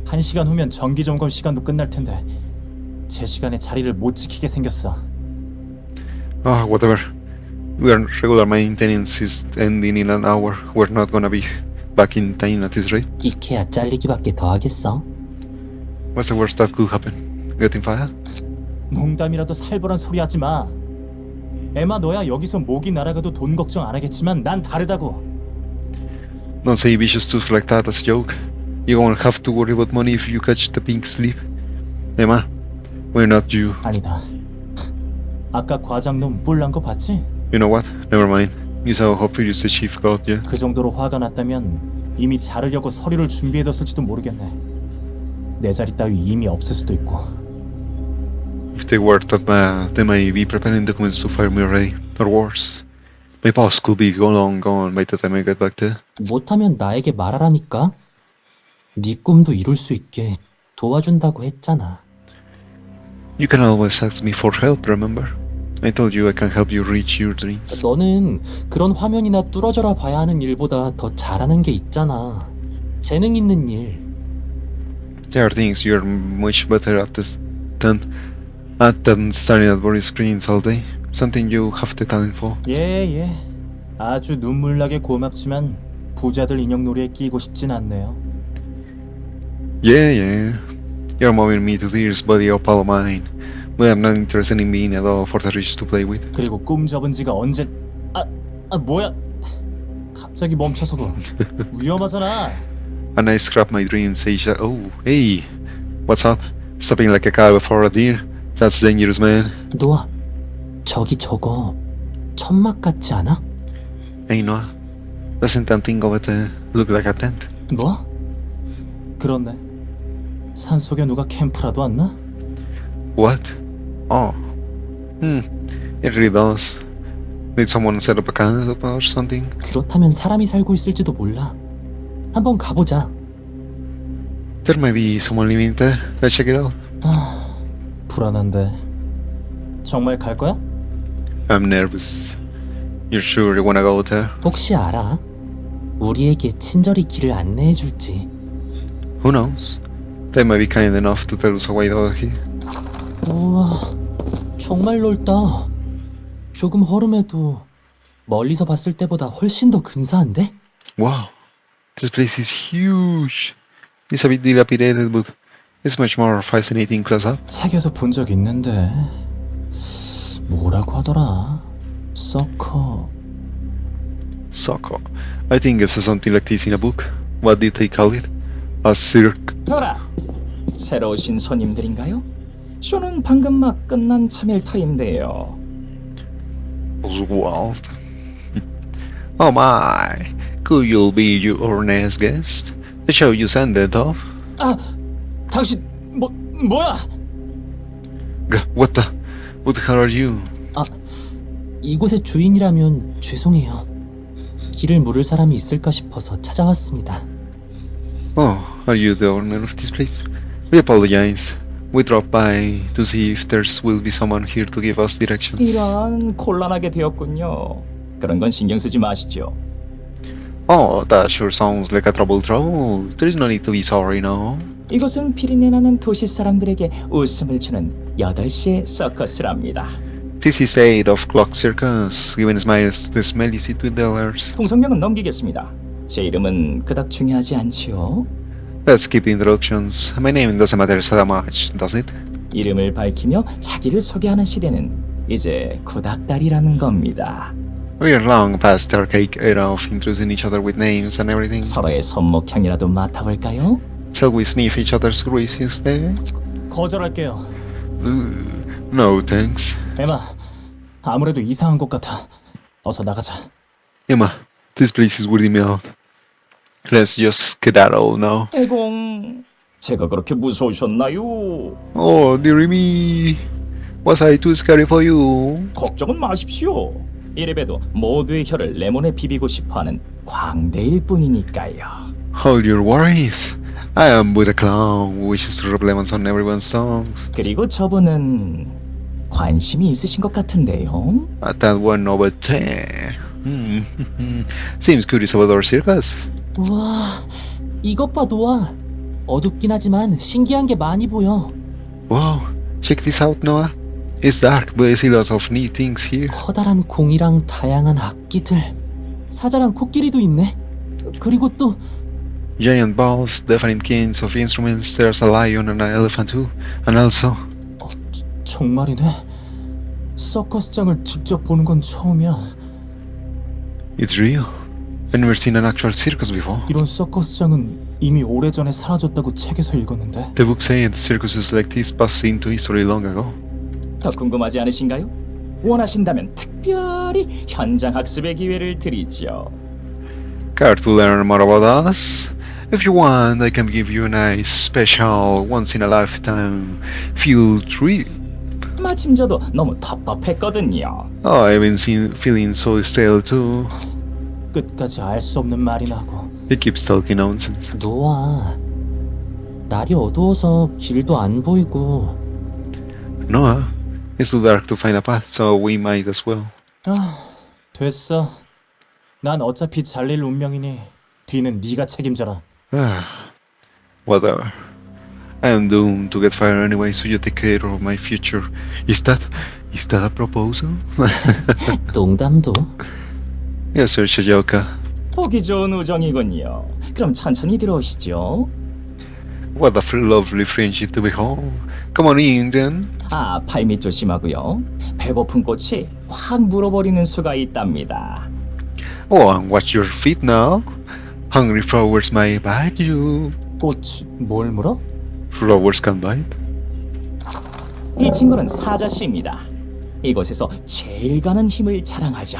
[SPEAKER 9] 1시간 후면 정기 점검 시간도 끝날 텐데 제 시간에 자리를 못 지키게 생겼어.
[SPEAKER 1] Ah, whatever. We are regular maintenance is ending in an hour. We're not gonna be back in time at this rate.
[SPEAKER 8] 끼케야 잘리기밖에 더 하겠어.
[SPEAKER 1] What's the worst that could happen? Getting fired?
[SPEAKER 9] 농담이라도 살벌한 소리 하지 마. 에마 너야 여기서 목이 날아가도 돈 걱정 안 하겠지만 난 다르다고.
[SPEAKER 1] Don't say vicious stuff like that as a joke. You won't have to worry about money if you catch the pink slip. Emma, we're not you.
[SPEAKER 9] 아니다. 아까 과장놈 뿔난 거 봤지?
[SPEAKER 1] You know what? Never mind. You saw how furious the chief got, yeah?
[SPEAKER 9] 그 정도로 화가 났다면 이미 자르려고 서류를 준비해뒀을지도 모르겠네. 내 자리 따위 이미 없을 수도 있고.
[SPEAKER 1] If they were that bad, they might be preparing documents to fire me already. Or worse. My boss could be long gone by the time I get back there.
[SPEAKER 8] 못하면 나에게 말하라니까. 네 꿈도 이룰 수 있게 도와준다고 했잖아.
[SPEAKER 1] You can always ask me for help, remember? I told you I can help you reach your dreams.
[SPEAKER 8] 너는 그런 화면이나 뚫어져라 봐야 하는 일보다 더 잘하는 게 있잖아. 재능 있는 일.
[SPEAKER 1] There are things you're much better at than staring at boring screens all day. Something you have the talent for.
[SPEAKER 9] 예. 아주 눈물나게 고맙지만 부자들 인형놀이에 끼고 싶진 않네요.
[SPEAKER 1] Yeah. You're moving me to tears, buddy, a pal of mine. But I'm not interested in being at all for the rich to play with.
[SPEAKER 9] 그리고 꿈 접은 지가 언제... 뭐야? 갑자기 멈춰서고. 위험하잖아.
[SPEAKER 1] And I scrap my dreams, Aisha. Oh, hey. What's up? Stopping like a cow before a deer? That's dangerous, man.
[SPEAKER 8] 노아, 저기 저거 천막 같지 않아?
[SPEAKER 1] Hey, Noah. Doesn't that thing over there look like a tent?
[SPEAKER 9] 뭐? 그렇네. 산속에 누가 캠프라도 왔나?
[SPEAKER 1] What? Oh. It really does. Did someone set up a camp or something?
[SPEAKER 8] 그렇다면 사람이 살고 있을지도 몰라. 한번 가보자.
[SPEAKER 1] There may be someone living there. Let's check it out.
[SPEAKER 9] 불안한데. 정말 갈 거야?
[SPEAKER 1] I'm nervous. You're sure you wanna go there?
[SPEAKER 8] 혹시 알아? 우리에게 친절히 길을 안내해줄지.
[SPEAKER 1] Who knows? They might be kind enough to tell us a way out of here.
[SPEAKER 8] 우와, 정말 넓다. 조금 허름해도 멀리서 봤을 때보다 훨씬 더 근사한데?
[SPEAKER 1] Wow. This place is huge. It's a bit dilapidated, but it's much more fascinating close up.
[SPEAKER 9] 책에서 본 적 있는데 뭐라고 하더라? 서커.
[SPEAKER 1] Soccer. I think I saw something like this in a book. What did they call it? A cirque.
[SPEAKER 10] 어라! 새로 오신 손님들인가요? 쇼는 방금 막 끝난 참일터인데요.
[SPEAKER 1] Oswald. Oh my. Could you be your next guest? The show you sent it off?
[SPEAKER 9] 아, 당신 뭐야?
[SPEAKER 1] What the hell are you?
[SPEAKER 8] 아, 이곳의 주인이라면 죄송해요. 길을 물을 사람이 있을까 싶어서 찾아왔습니다.
[SPEAKER 1] Oh, are you the owner of this place? We apologize. We dropped by to see if there will be someone here to give us directions.
[SPEAKER 10] 이런 곤란하게 되었군요. 그런 건 신경 쓰지 마시죠.
[SPEAKER 1] Oh, that sure sounds like a trouble. There is no need to be sorry now.
[SPEAKER 10] 이곳은 비린내 나는 도시 사람들에게 웃음을 주는 8시의 서커스랍니다.
[SPEAKER 1] This is 8 of Clock Circus, giving smiles to the smelly city dwellers.
[SPEAKER 10] 통성명은 넘기겠습니다. 제 이름은 그닥 중요하지 않지요.
[SPEAKER 1] Let's skip the introductions. My name doesn't matter so much, does it?
[SPEAKER 10] 이름을 밝히며 자기를 소개하는 시대는 이제 구닥다리라는 겁니다.
[SPEAKER 1] We are long past the archaic era of introducing each other with names and everything.
[SPEAKER 10] 서로의 손목향이라도 맡아볼까요?
[SPEAKER 1] Shall we sniff each other's grease instead?
[SPEAKER 9] 거절할게요.
[SPEAKER 1] No, thanks.
[SPEAKER 9] 에마, 아무래도 이상한 곳 같아. 어서 나가자.
[SPEAKER 1] Emma, this place is weirding me out. Let's just skedaddle now.
[SPEAKER 10] 에공, 제가 그렇게 무서우셨나요?
[SPEAKER 1] Oh, dearie me. Was I too scary for you?
[SPEAKER 10] 걱정은 마십시오. 이래봬도 모두의 혀를 레몬에 비비고 싶어하는 광대일 뿐이니까요.
[SPEAKER 1] Hold your worries. I am but a clown who wishes to rub lemons on everyone's tongues.
[SPEAKER 10] 그리고 저분은 관심이 있으신 것 같은데요.
[SPEAKER 1] That one over there. Seems curious about our circus.
[SPEAKER 8] 우와, 이것 봐, 노아. 어둡긴 하지만 신기한 게 많이 보여.
[SPEAKER 1] Wow, check this out, Noah. It's dark, but I see lots of neat things here.
[SPEAKER 8] 커다란 공이랑 다양한 악기들, 사자랑 코끼리도 있네. 그리고 또
[SPEAKER 1] Giant balls, different kinds of instruments. There's a lion and an elephant too. And also,
[SPEAKER 9] 정말이네. 서커스장을 직접 보는 건 처음이야.
[SPEAKER 1] it's real. I've never seen an actual circus before.
[SPEAKER 9] 이런 서커스장은 이미 오래전에 사라졌다고 책에서 읽었는데.
[SPEAKER 1] The book said circuses like this passed into history long ago.
[SPEAKER 10] 더 궁금하지 않으신가요? 원하신다면 특별히 현장 학습의 기회를 드리죠.
[SPEAKER 1] Care to learn more about us? If you want, I can give you a nice, special, once-in-a-lifetime field trip.
[SPEAKER 10] 마침 저도 너무 답답했거든요.
[SPEAKER 1] Oh, I've been feeling so stale too.
[SPEAKER 9] 끝까지 알 수 없는 말이나 하고.
[SPEAKER 1] He keeps talking nonsense.
[SPEAKER 8] 노아, 날이 어두워서 길도 안 보이고.
[SPEAKER 1] Noah, it's too dark to find a path, so we might as well.
[SPEAKER 9] 아, 됐어. 난 어차피 잘릴 운명이니 뒤는 네가 책임져라.
[SPEAKER 1] Whatever. I am doomed to get fired anyway, so you take care of my future. Is that a proposal?
[SPEAKER 8] 농담도.
[SPEAKER 1] Yes, sir, Shijoka.
[SPEAKER 10] 보기 좋은 우정이군요. 그럼 천천히 들어오시죠.
[SPEAKER 1] What a lovely friendship to behold. Come on in, then.
[SPEAKER 10] 아, 발밑 조심하고요. 배고픈 꽃이 확 물어버리는 수가 있답니다.
[SPEAKER 1] Oh, and watch your feet now. Hungry flowers may bite you.
[SPEAKER 9] 꽃 뭘 물어?
[SPEAKER 1] Flowers can bite?
[SPEAKER 10] 이 친구는 사자씨입니다. 이곳에서 제일 가는 힘을 자랑하죠.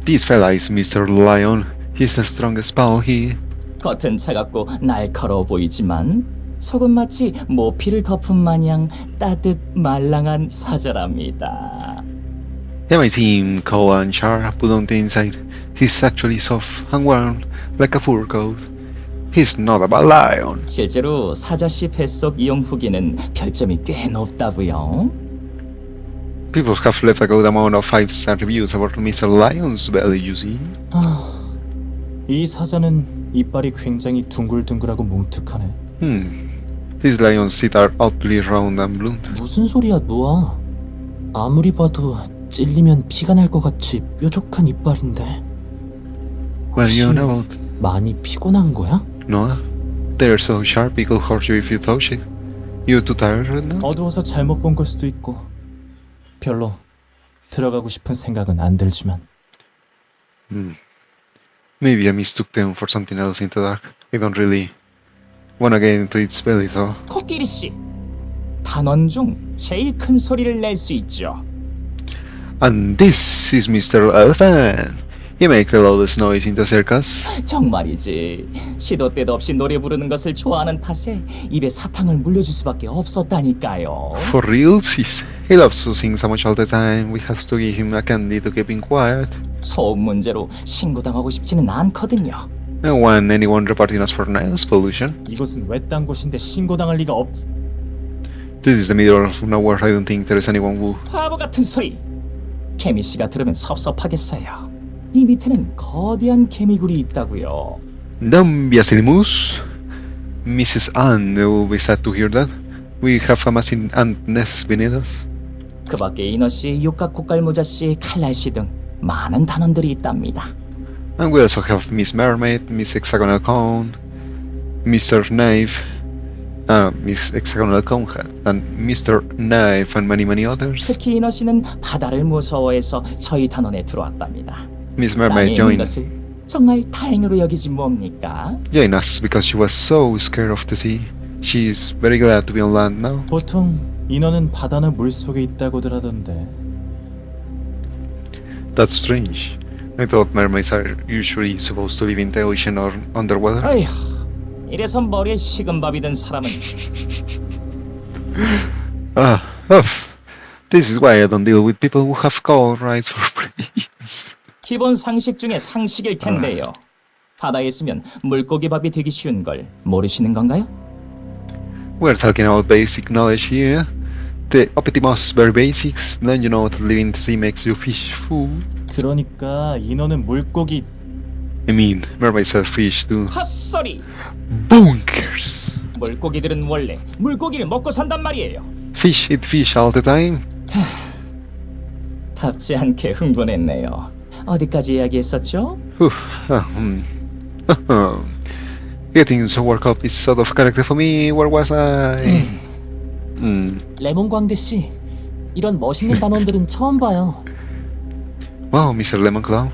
[SPEAKER 1] This fella is Mr. Lion. He's the strongest pal here.
[SPEAKER 10] 겉은 차갑고 날카로워 보이지만 속은 마치 모피를 덮은 마냥 따뜻 말랑한 사자랍니다.
[SPEAKER 1] Yeah, might seem cold and sharp, but on the inside, he's actually soft and warm, like a fur coat. He's not a bad lion.
[SPEAKER 10] 실제로 사자씨 뱃속 이용 후기는 별점이 꽤 높다고요.
[SPEAKER 1] People have left a good amount of 5-star reviews about Mr. Lion's belly, you see.
[SPEAKER 9] 이 사자는 이빨이 굉장히 둥글둥글하고 뭉툭하네.
[SPEAKER 1] These lions' teeth are oddly round and blunt.
[SPEAKER 8] 무슨 소리야, 노아? 아무리 봐도 찔리면 피가 날 것 같이 뾰족한 이빨인데.
[SPEAKER 1] What are you on about?
[SPEAKER 8] 많이 피곤한 거야?
[SPEAKER 1] Noah? They're so sharp, it could hurt you if you touch it. You too tired right now?
[SPEAKER 9] 어두워서 잘못 본 걸 수도 있고 별로 들어가고 싶은 생각은 안 들지만.
[SPEAKER 1] Maybe I mistook them for something else in the dark. I don't really wanna get into its belly, so...
[SPEAKER 10] 코끼리 씨, 단원 중 제일 큰 소리를 낼 수 있죠.
[SPEAKER 1] And this is Mr. Elephant. He makes the loudest noise in the circus.
[SPEAKER 10] 정말이지. 시도 때도 없이 노래 부르는 것을 좋아하는 탓에 입에 사탕을 물려줄 수밖에 없었다니까요.
[SPEAKER 1] For real, sis. He loves to sing so much all the time. We have to give him a candy to keep him quiet.
[SPEAKER 10] 소음 문제로 신고당하고 싶지는 않거든요.
[SPEAKER 1] I don't want anyone reporting us for noise pollution.
[SPEAKER 9] 이곳은 외딴 곳인데 신고당할 리가 없.
[SPEAKER 1] This is the middle of nowhere. I don't think there is anyone who...
[SPEAKER 10] 바보 같은 소리. 개미 씨가 들으면 섭섭하겠어요. 이 밑에는 거대한 개미굴이 있다고요.
[SPEAKER 1] Don't be a silly moose. Mrs. Anne will be sad to hear that. We have a massive ant nest beneath us.
[SPEAKER 10] 그 밖에 이너 씨, 육각고깔 모자 씨, 칼날 씨 등 많은 단원들이 있답니다.
[SPEAKER 1] And we also have Miss Mermaid, Miss Hexagonal Cone, Mr. Knife, Miss Hexagonal Cone Hat, and Mr. Knife, and many others.
[SPEAKER 10] 특히 이너 씨는 바다를 무서워해서 저희 단원에 들어왔답니다.
[SPEAKER 1] Miss
[SPEAKER 10] 땅에
[SPEAKER 1] Mermaid
[SPEAKER 10] 있는
[SPEAKER 1] joined
[SPEAKER 10] 것을 정말 다행으로 여기지 뭡니까?
[SPEAKER 1] us because she was so scared of the sea. She is very glad to be on land now.
[SPEAKER 9] 보통 인어는 바다나 물 속에 있다고들 하던데.
[SPEAKER 1] That's strange. I thought mermaids are usually supposed to live in the ocean or underwater.
[SPEAKER 10] 아휴, 이래서 머리에 식은밥이 든 사람은
[SPEAKER 1] This is why I don't deal with people who have call rights for praise.
[SPEAKER 10] 기본 상식 중에 상식일 텐데요. 바다에 있으면 물고기 밥이 되기 쉬운 걸 모르시는 건가요?
[SPEAKER 1] We're talking about basic knowledge here. The optimus very basics. Don't you know that living in the sea makes you fish food?
[SPEAKER 9] 그러니까 인어는 물고기.
[SPEAKER 1] I mean, mermaids are fish too.
[SPEAKER 10] 헛소리!
[SPEAKER 1] Bonkers!
[SPEAKER 10] 물고기들은 원래 물고기를 먹고 산단 말이에요.
[SPEAKER 1] Fish eat fish all the time.
[SPEAKER 10] 답지 않게 흥분했네요. 어디까지 이야기했었죠?
[SPEAKER 1] Getting so worked up is sort of character for me. Where was I?
[SPEAKER 8] 레몬 광대 씨, 이런 멋있는 단원들은 처음 봐요.
[SPEAKER 1] Wow, Mr. Lemon Clown.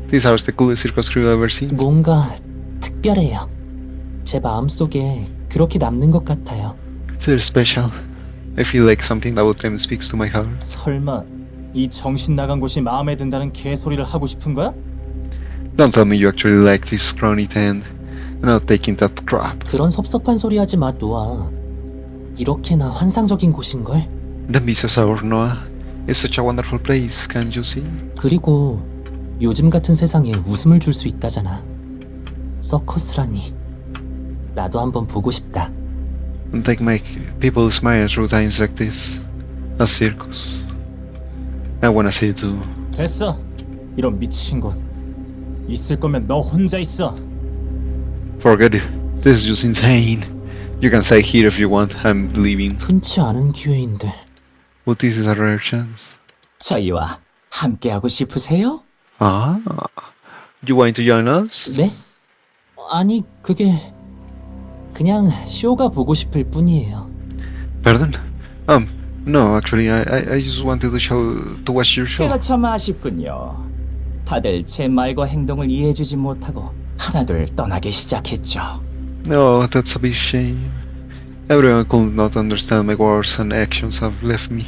[SPEAKER 1] These are the coolest circus crew I've ever seen.
[SPEAKER 8] 뭔가 특별해요. 제 마음속에 그렇게 남는 것 같아요.
[SPEAKER 1] They're special. I feel like something about them speaks to my heart.
[SPEAKER 9] 설마 이 정신 나간 곳이 마음에 든다는 개소리를 하고 싶은 거야?
[SPEAKER 1] Don't tell me you actually like this scrawny tent. I'm not taking that crap.
[SPEAKER 8] 그런 섭섭한 소리 하지 마, 노아. 이렇게나 환상적인 곳인걸?
[SPEAKER 1] Don't be so sour, Noah. It's such a wonderful place, can't you see?
[SPEAKER 8] 그리고 요즘 같은 세상에 웃음을 줄 수 있다잖아. 서커스라니. 나도 한번 보고 싶다.
[SPEAKER 1] And they make people smile through times like this. A circus. I wanna see it too.
[SPEAKER 9] 됐어. 이런 미친 곳. 있을 거면 너 혼자 있어.
[SPEAKER 1] Forget it. This is just insane. You can stay here if you want. I'm leaving.
[SPEAKER 8] 흔치 않은 기회인데.
[SPEAKER 1] But this is a rare chance.
[SPEAKER 10] 저희와 함께하고 싶으세요?
[SPEAKER 1] Ah, you want to join us?
[SPEAKER 8] 네? 아니, 그게 그냥 쇼가 보고 싶을 뿐이에요.
[SPEAKER 1] Pardon? No, actually, I just wanted to watch your show.
[SPEAKER 10] 때가 참 아쉽군요. 다들 제 말과 행동을 이해해주지 못하고 하나둘 떠나기 시작했죠.
[SPEAKER 1] No, that's a big shame. Everyone could not understand my words and actions have left me,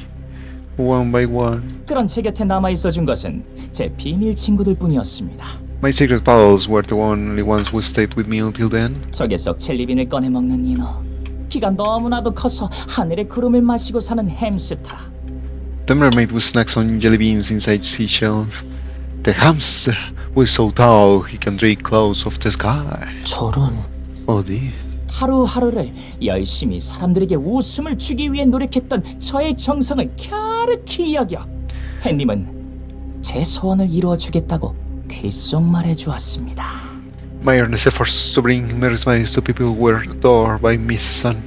[SPEAKER 1] one by one.
[SPEAKER 10] 그런 제 곁에 남아 있어준 것은 제 비밀 친구들 뿐이었습니다.
[SPEAKER 1] My secret pals were the only ones who stayed with me until then.
[SPEAKER 10] 적의 속 젤리빈을 꺼내 먹는 인어, 키가 너무나도 커서 하늘의 구름을 마시고 사는 햄스터,
[SPEAKER 1] The mermaid who snacks on jelly beans inside seashells. The hamster who is so tall he can drink clouds of the sky.
[SPEAKER 8] 저런...
[SPEAKER 1] 어디?
[SPEAKER 10] 하루하루를 열심히 사람들에게 웃음을 주기 위해 노력했던 저의 정성을 갸륵히 여겨 햇님은 제 소원을 이루어주겠다고 귓속 말해주었습니다.
[SPEAKER 1] My earnest efforts to bring merry smiles to people were adored by Miss Sun,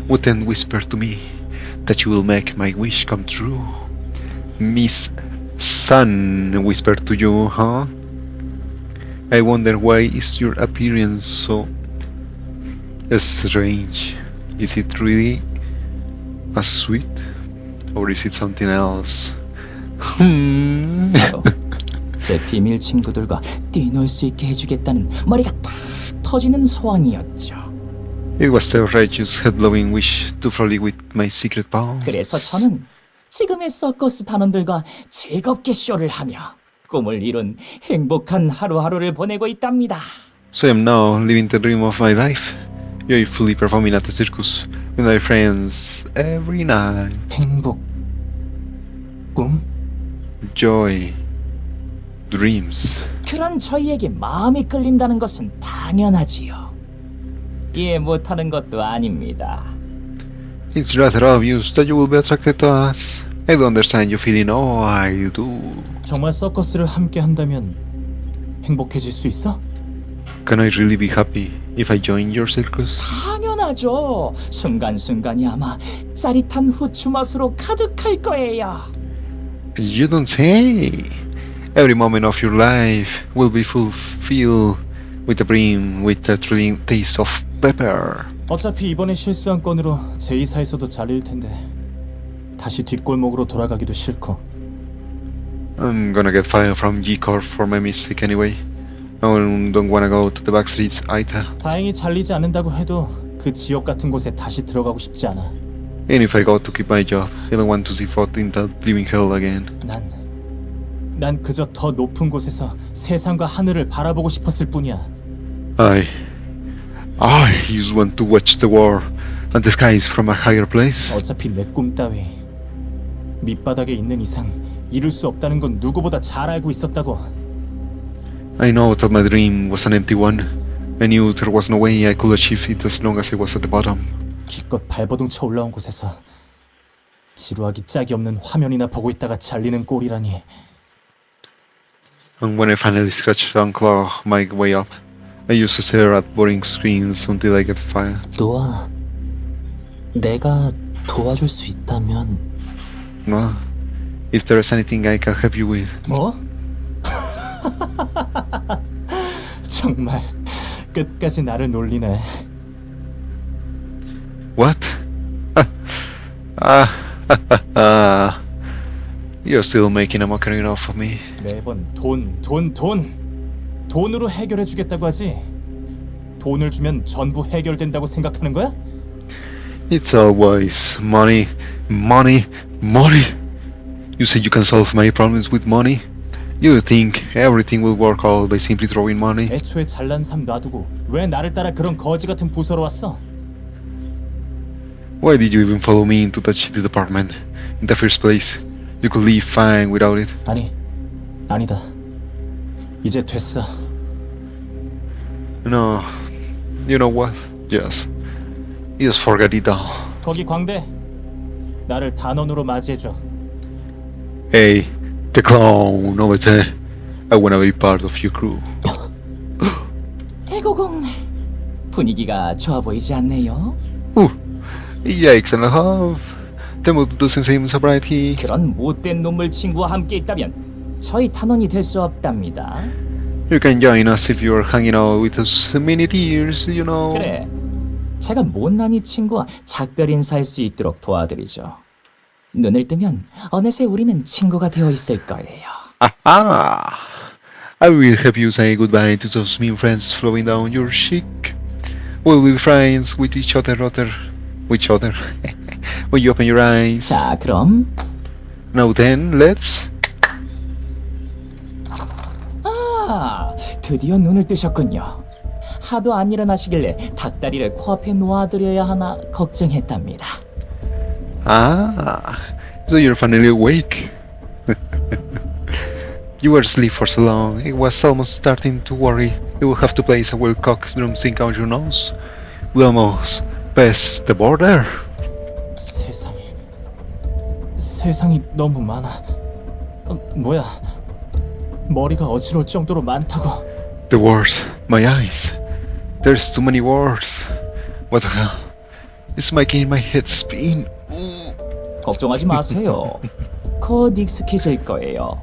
[SPEAKER 1] who then whispered to me that you will make my wish come true. Miss Sun whispered to you, huh? I wonder why is your appearance so strange. Is it really as sweet? Or is it something else?
[SPEAKER 10] 바로 제 비밀 친구들과 뛰놀 수 있게 해주겠다는 머리가 탁 터지는 소원이었죠.
[SPEAKER 1] It was a righteous head-blowing wish to frolic with my secret pal.
[SPEAKER 10] 그래서 저는 지금의 서커스 단원들과 즐겁게 쇼를 하며 꿈을 이룬 행복한 하루하루를 보내고 있답니다.
[SPEAKER 1] So I am now living the dream of my life, joyfully performing at the circus with my friends every night.
[SPEAKER 9] 행복... 꿈?
[SPEAKER 1] Joy, dreams.
[SPEAKER 10] 그런 저희에게 마음이 끌린다는 것은 당연하지요. 이해 못하는 것도 아닙니다.
[SPEAKER 1] It's rather obvious that you will be attracted to us. I don't understand your feeling. Oh, I do.
[SPEAKER 9] 정말 서커스를 함께 한다면 행복해질 수 있어?
[SPEAKER 1] Can I really be happy if I join your circus?
[SPEAKER 10] 당연하죠. 순간순간이 아마 짜릿한 후추 맛으로 가득할 거예요.
[SPEAKER 1] You don't say. Every moment of your life will be fulfilled with the brim, with the thrilling taste of pepper.
[SPEAKER 9] 어차피 이번에 실수한 건으로 제2사에서도 잘릴 텐데 다시 뒷골목으로 돌아가기도 싫고.
[SPEAKER 1] I'm gonna get fired from G Corp for my mistake anyway. I don't wanna go to the back streets either.
[SPEAKER 9] 다행히 잘리지 않는다고 해도 그 지옥 같은 곳에 다시 들어가고 싶지 않아.
[SPEAKER 1] And if I go to keep my job, I don't want to see foot in that living hell again.
[SPEAKER 9] 난 그저 더 높은 곳에서 세상과 하늘을 바라보고 싶었을 뿐이야.
[SPEAKER 1] I just want to watch the world and the skies from a higher place.
[SPEAKER 9] 어차피 내 꿈 따위 밑바닥에 있는 이상 이룰 수 없다는 건 누구보다 잘 알고 있었다고.
[SPEAKER 1] I know that my dream was an empty one. I knew there was no way I could achieve it as long as I was at the bottom.
[SPEAKER 9] 기껏 발버둥 쳐 올라온 곳에서 지루하기 짝이 없는 화면이나 보고 있다가 잘리는 꼴이라니.
[SPEAKER 1] And when I finally scratched and clawed my way up, I used to stare at boring screens until I get fired.
[SPEAKER 8] 노아, 내가 도와줄 수 있다면...
[SPEAKER 1] No, if there is anything I can help you with.
[SPEAKER 9] 뭐? 정말 끝까지 나를 놀리네.
[SPEAKER 1] What? You're still making a mockery of me.
[SPEAKER 9] 매번 돈으로 해결해 주겠다고 하지. 돈을 주면 전부 해결된다고 생각하는 거야?
[SPEAKER 1] It's always money, money, money. You say you can solve my problems with money? You think everything will work out by simply throwing money?
[SPEAKER 9] 애초에 잘난 삶 놔두고 왜 나를 따라 그런 거지 같은 부서로 왔어?
[SPEAKER 1] Why did you even follow me into that shitty department in the first place? You could live fine without it.
[SPEAKER 9] 아니다. 이제 됐어.
[SPEAKER 1] No, you know what? Just forget it all.
[SPEAKER 9] 거기 광대, 나를 단원으로 맞이해줘.
[SPEAKER 1] Hey, the clown over there. I wanna be part of your crew.
[SPEAKER 10] 해고공, 분위기가 좋아 보이지 않네요.
[SPEAKER 1] Yikes and a half. The mood doesn't seem so bright here.
[SPEAKER 10] 그런 못된 놈물 친구와 함께 있다면 저희 단원이 될 수 없답니다.
[SPEAKER 1] You can join us if you're hanging out with us many years, you know.
[SPEAKER 10] 그래, 제가 못난 이 친구와 작별 인사할 수 있도록 도와드리죠. 눈을 뜨면 어느새 우리는 친구가 되어 있을 거예요.
[SPEAKER 1] Aha! I will help you say goodbye to those mean friends flowing down your cheek. We'll be friends with each other each other. When you open your eyes.
[SPEAKER 10] 자, 그럼
[SPEAKER 1] Now then, let's.
[SPEAKER 10] 드디어 눈을 뜨셨군요. 하도 안 일어나시길래 닭다리를 코앞에 놓아드려야 하나 걱정했답니다.
[SPEAKER 1] Ah, so you're finally awake. You were asleep for so long. It was almost starting to worry. You will have to place a well-cocked drumstick on your nose. We almost passed the border.
[SPEAKER 9] 세상이 너무 많아. 뭐야? 머리가 어지러울 정도로 많다고.
[SPEAKER 1] The words, my eyes. There's too many words. What the hell? It's making my head spin.
[SPEAKER 10] 걱정하지 마세요. 곧 익숙해질 거예요.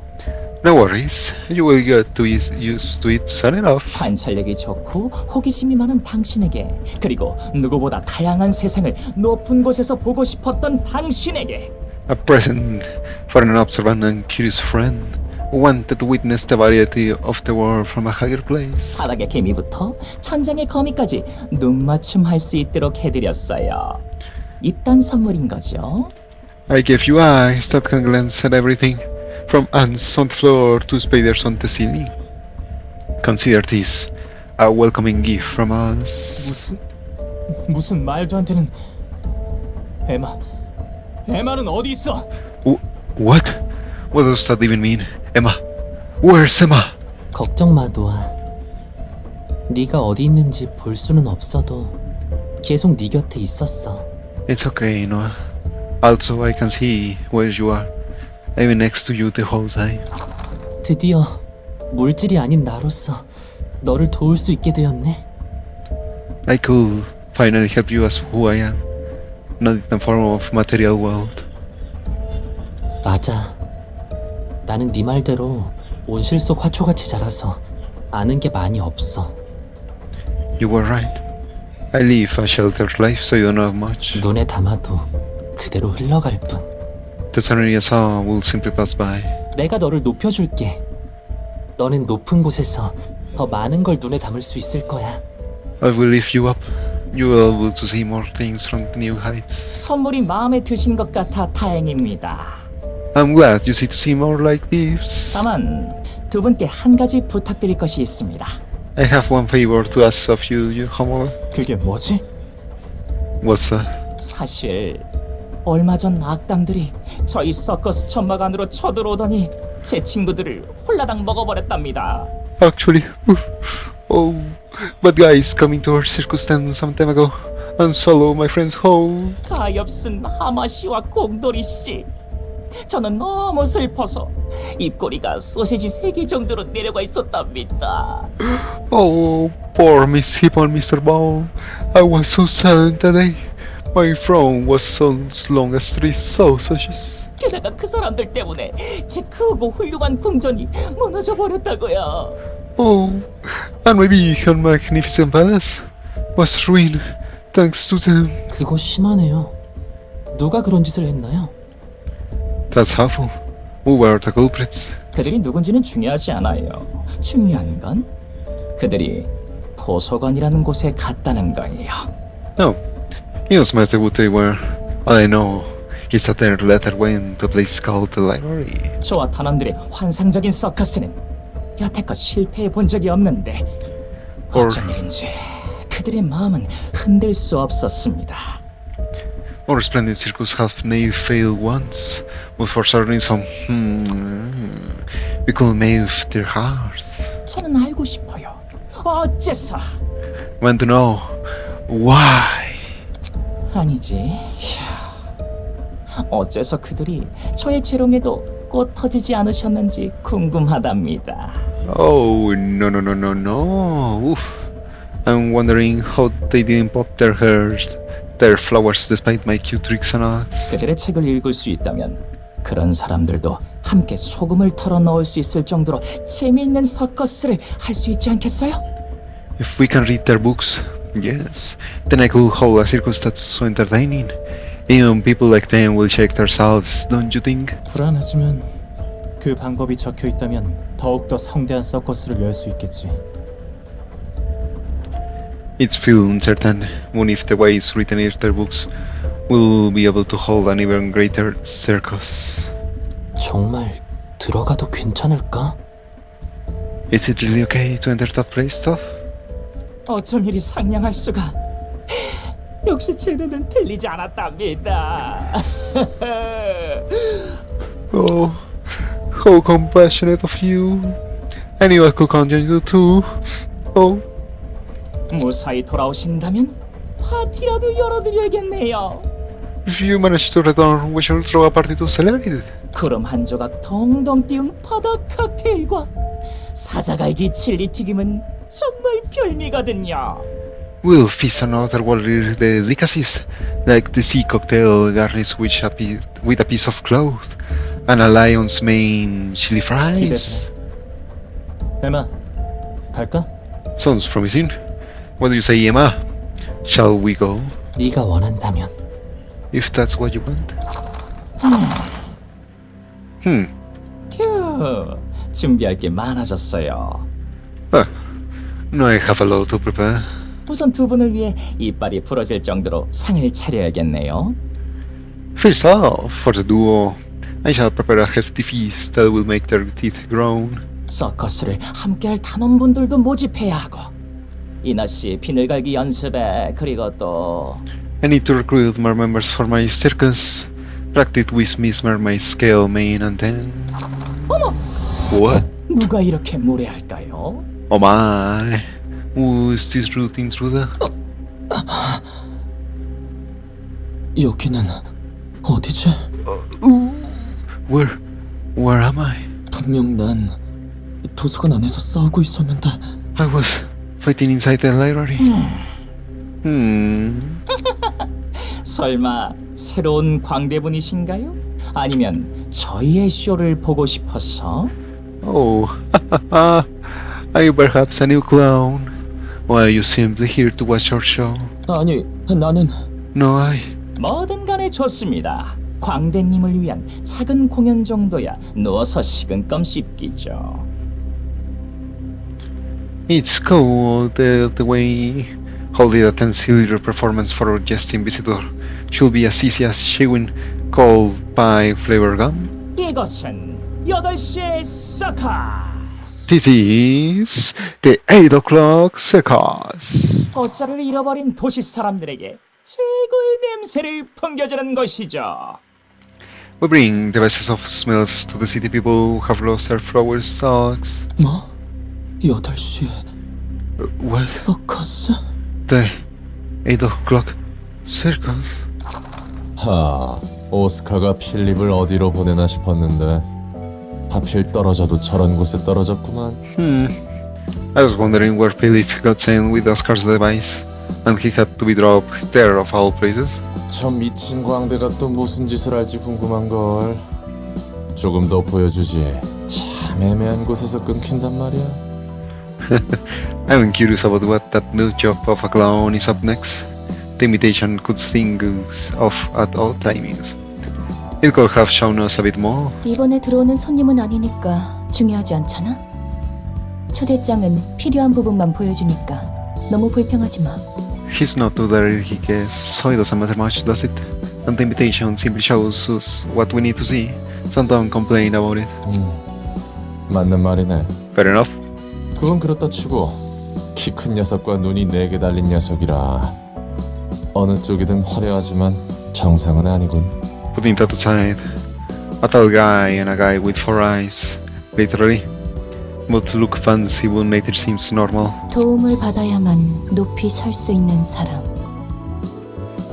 [SPEAKER 1] No worries. You will get to used to it soon enough.
[SPEAKER 10] 관찰력이 좋고 호기심이 많은 당신에게, 그리고 누구보다 다양한 세상을 높은 곳에서 보고 싶었던 당신에게.
[SPEAKER 1] A present for an observant and curious friend who wanted to witness the variety of the world from a higher place.
[SPEAKER 10] 바닥의 개미부터 천장의 거미까지 눈맞춤할 수 있도록 해드렸어요. 이딴 선물인 거죠.
[SPEAKER 1] I gave you eyes that can glance at everything, from ants on the floor to spiders on the ceiling. Consider this a welcoming gift from us.
[SPEAKER 9] 무슨 말도 안 되는. 에마는 어디 있어?
[SPEAKER 1] What? What does that even mean? Emma? Where's Emma?
[SPEAKER 8] 걱정 마, 노아. 네가 어디 있는지 볼 수는 없어도 계속 네 곁에 있었어.
[SPEAKER 1] It's okay, Noah. Also, I can see where you are. I've been next to you the whole time.
[SPEAKER 8] 드디어 물질이 아닌 나로서 너를 도울 수 있게 되었네.
[SPEAKER 1] I could finally help you as who I am, not in the form of material world.
[SPEAKER 8] 맞아. 나는 네 말대로 온실 속 화초같이 자라서 아는 게 많이 없어.
[SPEAKER 1] You were right. I live a sheltered life, so I don't know much.
[SPEAKER 8] 눈에 담아도 그대로 흘러갈 뿐.
[SPEAKER 1] The scenery I saw will simply pass by.
[SPEAKER 8] 내가 너를 높여줄게. 너는 높은 곳에서 더 많은 걸 눈에 담을 수 있을 거야.
[SPEAKER 1] I will lift you up. You will be able to see more things from new heights.
[SPEAKER 10] 선물이 마음에 드신 것 같아 다행입니다.
[SPEAKER 1] I'm glad you see to see more like this.
[SPEAKER 10] 다만 두 분께 한 가지 부탁드릴 것이 있습니다.
[SPEAKER 1] I have one favor to ask of you, homo.
[SPEAKER 9] 그게 뭐지?
[SPEAKER 1] What's that?
[SPEAKER 10] 사실 얼마 전 악당들이 저희 서커스 천막 안으로 쳐들어오더니 제 친구들을 홀라당 먹어버렸답니다.
[SPEAKER 1] Actually, oh, bad guys coming to our circus stand some time ago and swallow my friend's whole.
[SPEAKER 10] 가엾은 하마씨와 공돌이씨, 저는 너무 슬퍼서 입꼬리가 소시지 3개 정도로 내려가 있었답니다.
[SPEAKER 1] Oh, poor Miss Hip and Mr. Bow. I was so sad that day. My throne was so long as 3 sausages.
[SPEAKER 10] 게다가 그 사람들 때문에 제 크고 훌륭한 궁전이 무너져 버렸다고요.
[SPEAKER 1] Oh, and my big and magnificent palace was ruined thanks to them.
[SPEAKER 8] 그거 심하네요. 누가 그런 짓을 했나요?
[SPEAKER 1] That's awful. Who were the culprits?
[SPEAKER 10] 그들이 누군지는 중요하지 않아요. 중요한 건 그들이 도서관이라는 곳에 갔다는 거예요.
[SPEAKER 1] No, it doesn't matter what they were. All I know is that their letter went to a place called the library.
[SPEAKER 10] 저와 단원들의 환상적인 서커스는 여태껏 실패해 본 적이 없는데 어쩐 일인지 그들의 마음은 흔들 수 없었습니다.
[SPEAKER 1] Our splendid circus have never failed once, but for some reason, we could move their hearts.
[SPEAKER 10] 저는 알고 싶어요. 어째서?
[SPEAKER 1] Want to know why?
[SPEAKER 10] 아니지. 어째서 그들이 저의 재롱에도 꽃 터지지 않으셨는지 궁금하답니다.
[SPEAKER 1] Oh, no. Oof. I'm wondering how they didn't pop their flowers despite my cute tricks and acts.
[SPEAKER 10] 그들의 책을 읽을 수 있다면 그런 사람들도 함께 소금을 털어 넣을 수 있을 정도로 재미있는 서커스를 할 수 있지 않겠어요?
[SPEAKER 1] If we can read their books, yes, then I could hold a circus that's so entertaining. Even people like them will shake their salts, don't you think?
[SPEAKER 9] 불안하지만 그 방법이 적혀 있다면 더욱더 성대한 서커스를 열 수 있겠지.
[SPEAKER 1] It's feel uncertain, even if the way it's written in their books will be able to hold an even greater circus.
[SPEAKER 8] 정말 들어가도 괜찮을까?
[SPEAKER 1] Is it really okay to enter that place, stuff?
[SPEAKER 10] 어쩜 이리 상냥할 수가. 역시 제 눈은 틀리지 않았답니다.
[SPEAKER 1] Oh, how compassionate of you. I knew I could count on you too. Oh,
[SPEAKER 10] 무사히 돌아오신다면 파티라도 열어드려야겠네요.
[SPEAKER 1] if you manage to return, we shall throw a party to celebrate it.
[SPEAKER 10] 구름 한 조각 덩덩 띄운 바다 칵테일과 사자갈기 칠리 튀김은 정말 별미거든요.
[SPEAKER 1] We'll feast on otherworldly delicacies, like the sea cocktail garnished with a piece of cloth, and a lion's mane chili fries.
[SPEAKER 9] 에마, 갈까?
[SPEAKER 1] Sounds promising. What do you say, Emma? Shall we go?
[SPEAKER 8] 네가 원한다면.
[SPEAKER 1] If that's what you want.
[SPEAKER 10] 휴, 준비할 게 많아졌어요.
[SPEAKER 1] No, I have a lot to prepare.
[SPEAKER 10] 우선 두 분을 위해 이빨이 부러질 정도로 상을 차려야겠네요.
[SPEAKER 1] First off, for the duo, I shall prepare a hefty feast that will make their teeth groan.
[SPEAKER 10] 서커스를 함께할 단원분들도 모집해야 하고 이나 씨 비늘갈기 연습에 그리고 또
[SPEAKER 1] I need to recruit more members for my circus. Practice with Miss Mermaid scale main and then.
[SPEAKER 10] 어머!
[SPEAKER 1] What?
[SPEAKER 10] 누가 이렇게 무례할까요?
[SPEAKER 1] Oh my. Who is this rude intruder?
[SPEAKER 8] 여기는 어디지?
[SPEAKER 1] Where am I?
[SPEAKER 8] 분명 난 도서관 안에서 싸우고 있었는데.
[SPEAKER 1] I was fighting inside the library.
[SPEAKER 10] 설마 새로운 광대분이신가요? 아니면 저희의 쇼를 보고 싶어서?
[SPEAKER 1] Oh, are you perhaps a new clown? Or are you simply here to watch our show?
[SPEAKER 8] 아니, 나는
[SPEAKER 1] No, I.
[SPEAKER 10] 뭐든 간에 좋습니다. 광대님을 위한 작은 공연 정도야 누워서 식은껌 씹기죠.
[SPEAKER 1] It's cool the way holding a ancillary performance for our guesting visitor should be as easy as chewing cold pie flavor gum.
[SPEAKER 10] 이것은 8시의 서커스!
[SPEAKER 1] This is the 8 o'clock circus.
[SPEAKER 10] 돗자리를 잃어버린 도시 사람들에게 최고의 냄새를 풍겨주는 곳이죠.
[SPEAKER 1] We bring the best of smells to the city people who have lost their flower stalks.
[SPEAKER 8] 뭐? 8시에
[SPEAKER 1] What?
[SPEAKER 8] 서커스?
[SPEAKER 1] The 8 o'clock circus?
[SPEAKER 2] 오스카가 필립을 어디로 보내나 싶었는데 하필 떨어져도 저런 곳에 떨어졌구만.
[SPEAKER 1] I was wondering where Philip got sent with Oscar's device, and he had to be dropped there of all places.
[SPEAKER 2] 저 미친 광대가 또 무슨 짓을 할지 궁금한걸. 조금 더 보여주지. 참 애매한 곳에서 끊긴단 말이야.
[SPEAKER 1] I'm curious about what that new job of a clown is up next. The imitation could sting us off at all timings. It could have shown us a bit more.
[SPEAKER 3] 이번에 들어오는 손님은 아니니까 중요하지 않잖아? 초대장은 필요한 부분만 보여주니까 너무 불평하지 마.
[SPEAKER 1] He's not too dirty, he guess, so it doesn't matter much, does it? And the invitation simply shows us what we need to see, so don't complain about it.
[SPEAKER 2] 맞는 말이네.
[SPEAKER 1] Fair enough.
[SPEAKER 2] 그건 그렇다 치고 키 큰 녀석과 눈이 4개 달린 녀석이라 어느 쪽이든 화려하지만 정상은 아니군.
[SPEAKER 1] Putting that aside, a tall guy and a guy with 4 eyes, literally. Both look fancy but nature seems normal.
[SPEAKER 3] 도움을 받아야만 높이 설 수 있는 사람.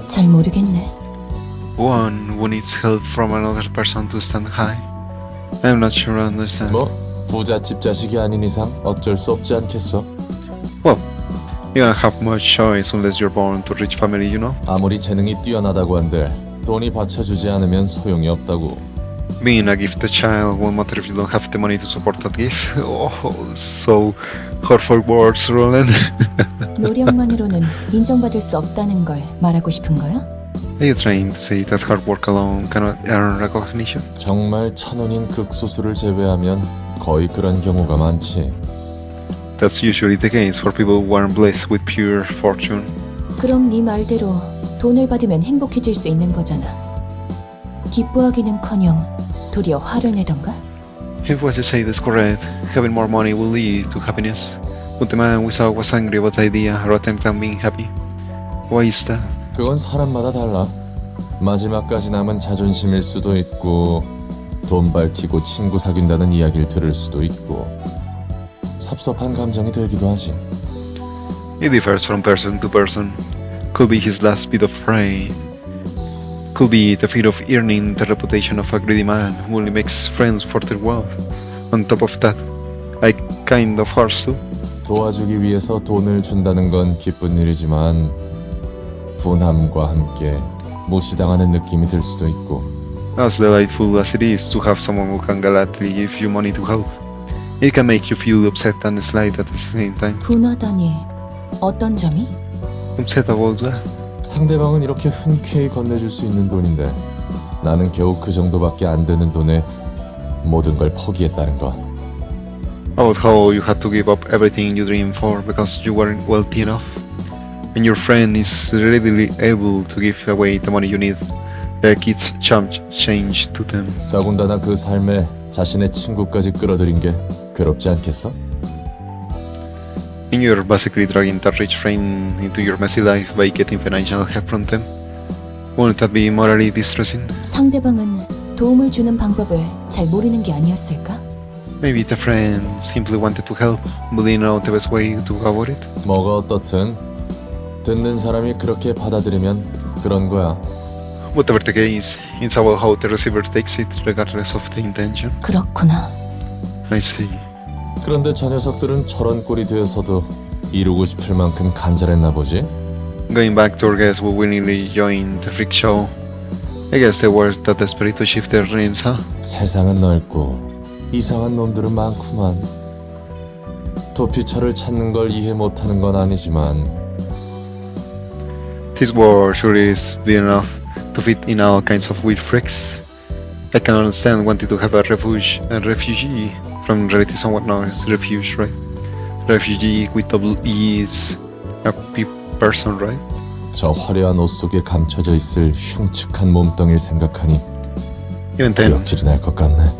[SPEAKER 3] 잘 모르겠네.
[SPEAKER 1] One who needs help from another person to stand high. I'm not sure I understand.
[SPEAKER 2] 뭐? 부잣집 자식이 아닌 이상 어쩔 수 없지 않겠어?
[SPEAKER 1] Well, you don't have much choice unless you're born to a rich family, you know?
[SPEAKER 2] 아무리 재능이 뛰어나다고 한들 돈이 받쳐주지 않으면 소용이 없다고.
[SPEAKER 1] Being a gifted child won't matter if you don't have the money to support that gift. Oh, so hard for words, Roland.
[SPEAKER 3] 노력만으로는 인정받을 수 없다는 걸 말하고 싶은 거야?
[SPEAKER 1] Are you trying to say that hard work alone cannot earn recognition?
[SPEAKER 2] 정말 천운인 극소수를 제외하면 거의 그런 경우가 많지.
[SPEAKER 1] That's usually the case for people who are blessed with pure fortune.
[SPEAKER 3] 그럼 네 말대로 돈을 받으면 행복해질 수 있는 거잖아. 기뻐하기는커녕 도리어 화를 내던가?
[SPEAKER 1] If what you say is correct, having more money will lead to happiness. But the man we saw was angry about the idea rather than being happy. Why is that?
[SPEAKER 2] 그건 사람마다 달라. 마지막까지 남은 자존심일 수도 있고 돈 밝히고 친구 사귄다는 이야기를 들을 수도 있고 섭섭한 감정이 들기도 하지.
[SPEAKER 1] It differs from person to person. Could be his last bit of prey. Could be the fear of earning the reputation of a greedy man who only makes friends for their wealth. On top of that, I kind of hurts too.
[SPEAKER 2] 도와주기 위해서 돈을 준다는 건 기쁜 일이지만 분함과 함께 무시당하는 느낌이 들 수도 있고.
[SPEAKER 1] As delightful as it is to have someone who can gladly give you money to help, it can make you feel upset and slight at the same time.
[SPEAKER 3] 분하다니 어떤 점이?
[SPEAKER 1] Upset about what?
[SPEAKER 2] 상대방은 이렇게 흔쾌히 건네줄 수 있는 돈인데 나는 겨우 그 정도밖에 안 되는 돈에 모든 걸 포기했다는 거.
[SPEAKER 1] About how you had to give up everything you dreamed for because you weren't wealthy enough, and your friend is readily able to give away the money you need, like it's chump change to them.
[SPEAKER 2] 더군다나 그 삶에 자신의 친구까지 끌어들인 게 괴롭지 않겠어?
[SPEAKER 1] And you're basically dragging that rich friend into your messy life by getting financial help from them. Wouldn't that be morally distressing?
[SPEAKER 3] 상대방은 도움을 주는 방법을 잘 모르는 게 아니었을까?
[SPEAKER 1] Maybe the friend simply wanted to help, but didn't know the best way to go about it.
[SPEAKER 2] 뭐가 어떻든 듣는 사람이 그렇게 받아들이면 그런 거야.
[SPEAKER 1] Whatever the case, it's about how the receiver takes it, regardless of the intention.
[SPEAKER 3] 그렇구나.
[SPEAKER 1] I see.
[SPEAKER 2] 그런데 저 녀석들은 저런 꼴이 되어서도 이루고 싶을 만큼 간절했나 보지?
[SPEAKER 1] Going back to our guests who willingly joined the freak show, I guess they were that desperate to shift their dreams, huh?
[SPEAKER 2] 세상은 넓고 이상한 놈들은 많구만. 도피처를 찾는 걸 이해 못하는 건 아니지만
[SPEAKER 1] This world sure is big enough to fit in all kinds of weird freaks. I can understand wanting to have a refugee from relatives and whatnot. It's refuge, right? Refugee with double E is a person, right?
[SPEAKER 2] 저 화려한 옷 속에 감춰져 있을 흉측한 몸뚱이를 생각하니
[SPEAKER 1] Even then,
[SPEAKER 2] 기억질이 날 것 같네.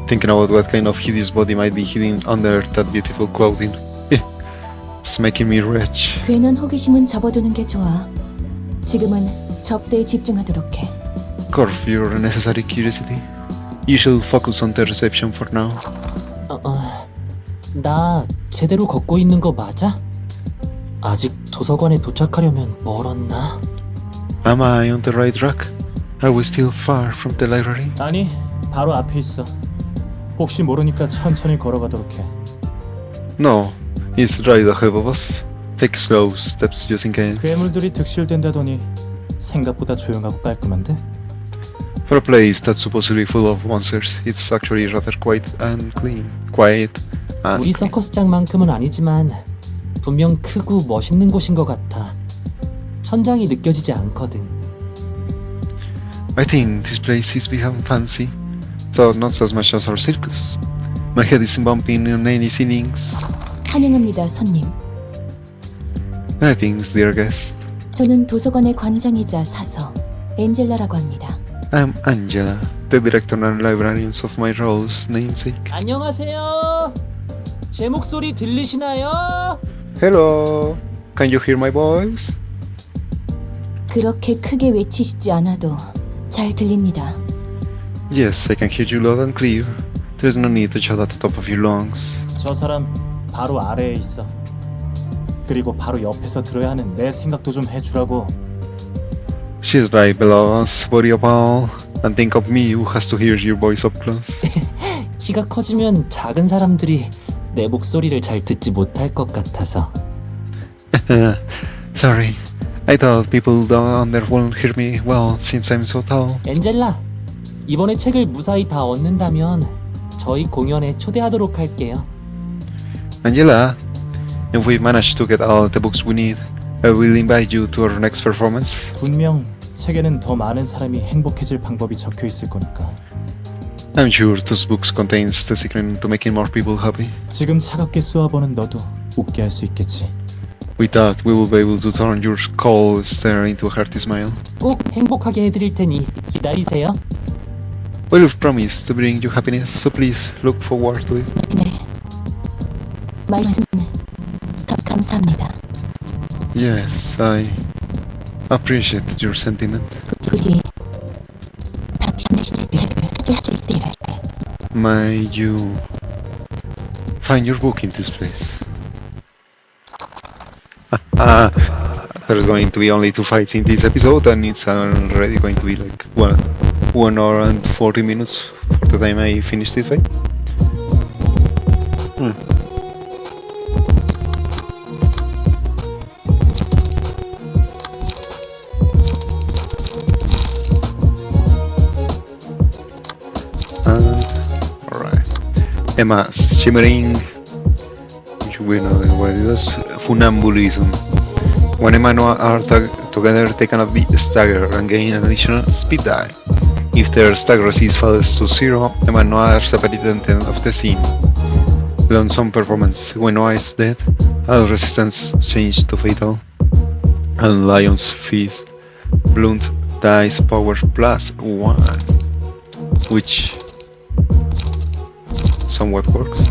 [SPEAKER 1] thinking about what kind of hideous body might be hidden under that beautiful clothing. It's making me rich.
[SPEAKER 3] 괜한 호기심은 접어두는 게 좋아. 지금은 접대에 집중하도록 해.
[SPEAKER 1] Curb your unnecessary curiosity. You should focus on the reception for now.
[SPEAKER 8] 나 제대로 걷고 있는 거 맞아? 아직 도서관에 도착하려면 멀었나?
[SPEAKER 1] Am I on the right track? Are we still far from the library?
[SPEAKER 9] 아니, 바로 앞에 있어. 혹시 모르니까 천천히 걸어가도록 해.
[SPEAKER 1] No, it's right ahead of us. Take slow steps just in case.
[SPEAKER 9] 괴물들이 득실된다더니 생각보다 조용하고 깔끔한데?
[SPEAKER 1] For a place that's supposedly full of monsters, it's actually rather quiet and clean. Quiet and
[SPEAKER 8] 우리
[SPEAKER 1] clean.
[SPEAKER 8] 서커스장만큼은 아니지만 분명 크고 멋있는 곳인 것 같아. 천장이 느껴지지 않거든.
[SPEAKER 1] I think this place is beyond fancy, so not as much as our circus. My head isn't bumping on any ceilings.
[SPEAKER 3] 환영합니다, 손님.
[SPEAKER 1] Greetings, dear guest.
[SPEAKER 3] 저는 도서관의 관장이자 사서 엔젤라라고 합니다.
[SPEAKER 1] I'm Angela, the director and librarians of my role's namesake.
[SPEAKER 8] 안녕하세요. 제 목소리 들리시나요?
[SPEAKER 1] Hello, can you hear my voice?
[SPEAKER 3] 그렇게 크게 외치시지 않아도 잘 들립니다.
[SPEAKER 1] Yes, I can hear you loud and clear. There's no need to shout at the top of your lungs.
[SPEAKER 9] 저 사람 바로 아래에 있어. 그리고 바로 옆에서 들어야 하는 내 생각도 좀 해주라고.
[SPEAKER 1] She's right below us, worry about, and think of me who has to hear your voice up close.
[SPEAKER 8] 키가 커지면 작은 사람들이 내 목소리를 잘 듣지 못할 것 같아서.
[SPEAKER 1] Sorry, I thought people down there won't hear me well since I'm so tall.
[SPEAKER 8] 엔젤라, 이번에 책을 무사히 다 얻는다면 저희 공연에 초대하도록 할게요.
[SPEAKER 1] Angela, if we manage to get all the books we need, I will invite you to our next performance.
[SPEAKER 9] 분명 책에는 더 많은 사람이 행복해질 방법이 적혀 있을 거니까.
[SPEAKER 1] I'm sure those books contains the secret to making more people happy.
[SPEAKER 9] 지금 차갑게 쏘아보는 너도 웃게 할 수 있겠지.
[SPEAKER 1] With that, we will be able to turn your cold stare into a hearty smile.
[SPEAKER 8] 꼭 행복하게 해드릴 테니 기다리세요.
[SPEAKER 1] Well, we've promised to bring you happiness, so please look forward to it.
[SPEAKER 3] 네. 말씀 감사합니다.
[SPEAKER 1] Yes, I appreciate your sentiment.
[SPEAKER 3] 부디 당신의 시책을 찾을 수 있기를.
[SPEAKER 1] May you find your book in this place. There's going to be only 2 fights in this episode, and it's already going to be like 1 hour and 40 minutes for the time I finish this fight. Alright. Emma's shimmering, which we know what it is, funambulism. When Emma and Noah are together, they cannot be staggered and gain an additional speed die. If their stagger resist falls to 0, Emma and Noah are separated at the end of the scene. Lonesome performance. When Noah is dead, all resistance change to fatal. And Lion's Feast. Blunt dice power +1, which somewhat works.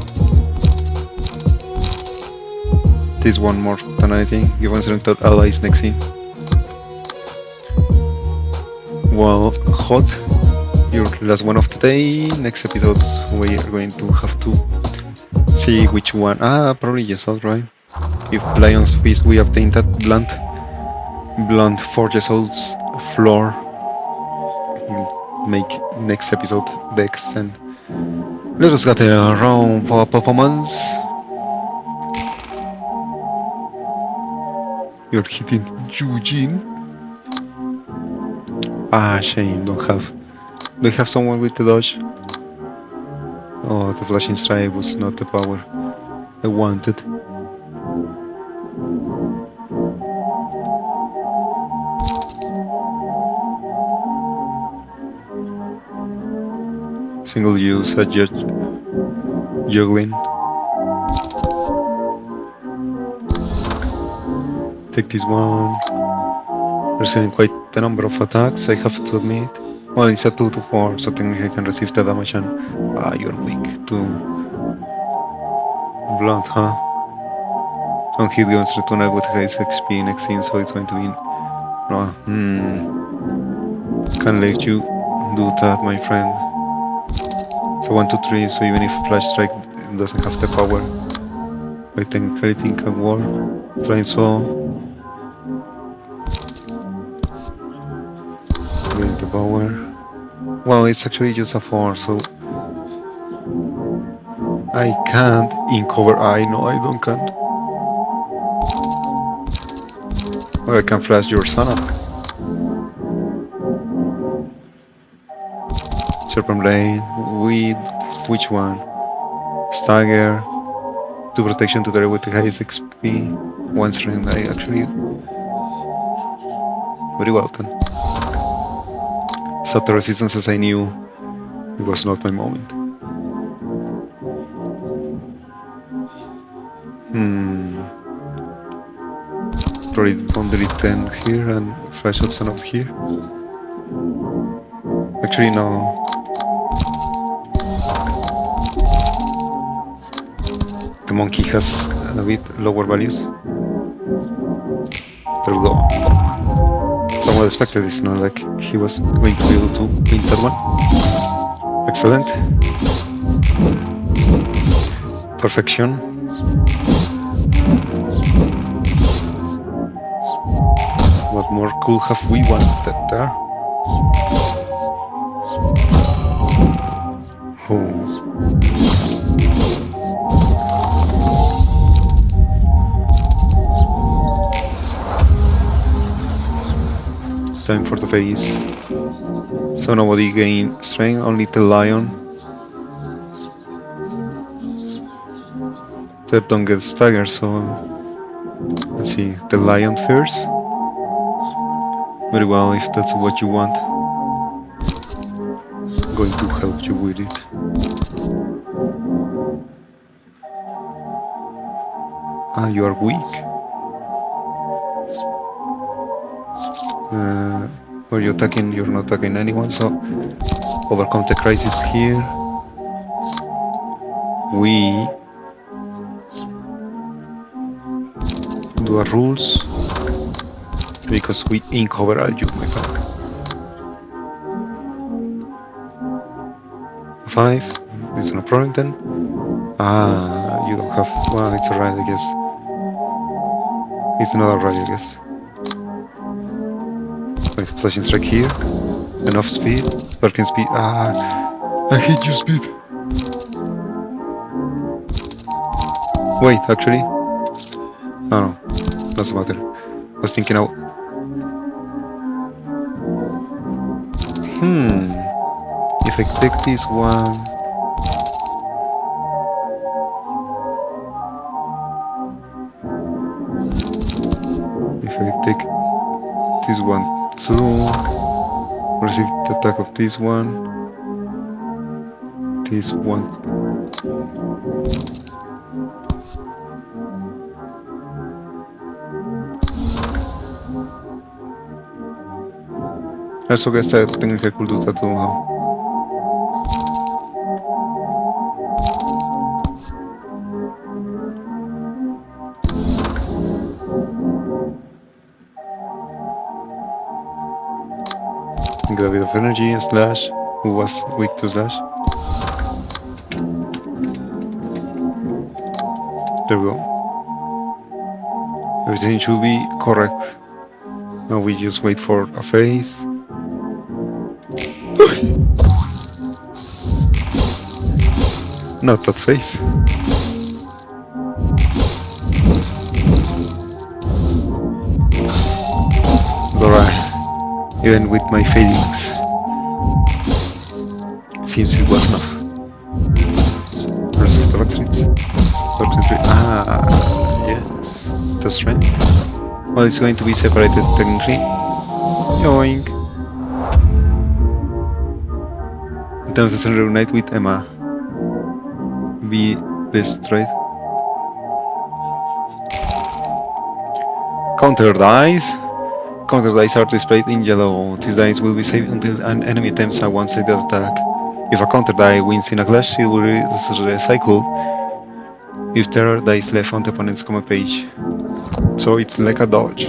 [SPEAKER 1] This one more than anything, given selected allies next scene. Well, hot, your last one of the day. Next episodes we are going to have to see which one. Probably yes, alright. If Lion's Feast we obtain that blunt 4 years old's floor, make next episode the extend. Let us get around for performance. You're hitting Eugene. Shame, don't have. Do you have someone with the dodge? Oh, the flashing strike was not the power I wanted. Single use juggling. Take this one. Receiving quite a number of attacks, I have to admit. Well, it's a 2 to 4, so technically I can receive the damage, and you're weak to blunt, huh? On hit guns return with highest XP next scene, so it's going to be no. Can't let you do that, my friend. So 1, 2, 3, so even if Flash Strike doesn't have the power, I think anything can work. Flying Saw. Getting the power. Well, it's actually just a 4, so I can't in cover. No, I don't can. Well, I can flash your son up. Serpent Blade, with which one? Stagger, 2 protection to the with the highest XP, 1 strength. I actually very well done. So the resistance, as I knew, it was not my moment. Probably boundary 10 here and flash out son up here. Actually no. The monkey has a bit lower values. There we go. Somewhat expected, it's not like he was going to be able to win that one. Excellent. Perfection. What more could have we wanted there? Oh. Time for the face. So nobody gained strength, only the lion. They don't get staggered, so let's see, the lion first. Very well, if that's what you want. I'm going to help you with it. Ah, you are weak. Are you attacking? You're not attacking anyone, so overcome the crisis here. We do our rules because we uncover all you, my friend. 5. This is no problem then. Ah, you don't have. Well, it's alright, I guess. It's not alright, I guess. Wait, flashing strike here. Enough speed. Sparking speed. Ah, I hate your speed. Wait, actually. Oh no, doesn't matter. I was thinking out. If I take this one. If I take this one too. Receive the attack of this one. This one. Also guess that technically I could do that too now. Get a bit of energy, slash. Who was weak to slash? There we go. Everything should be correct. Now we just wait for a phase. Not that phase. It's alright. Even with my failings. Seems it was enough. Rest of the backstreets. Ah, yes. That's right. Well, it's going to be separated technically. Yoink. Then the reunite with Emma. Be best, right? Counter dice. Counter dice are displayed in yellow. These dice will be saved until an enemy attempts a one-sided attack. If a counter die wins in a clash, it will recycle if there are dice left on the opponent's command page. So it's like a dodge.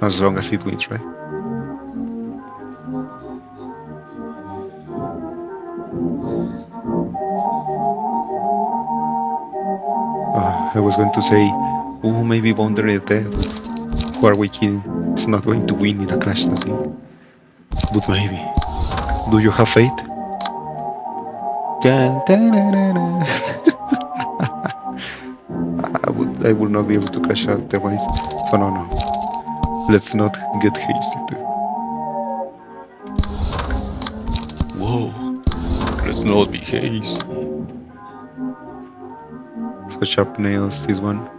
[SPEAKER 1] As long as it wins, right? I was going to say, oh, maybe Boundary is dead. Who are we kidding? It's not going to win in a clash that thing. But maybe. Do you have faith? I would not be able to clash otherwise. So no. Let's not get hasty. Whoa. Let's not be hasty. So sharp nails, this one.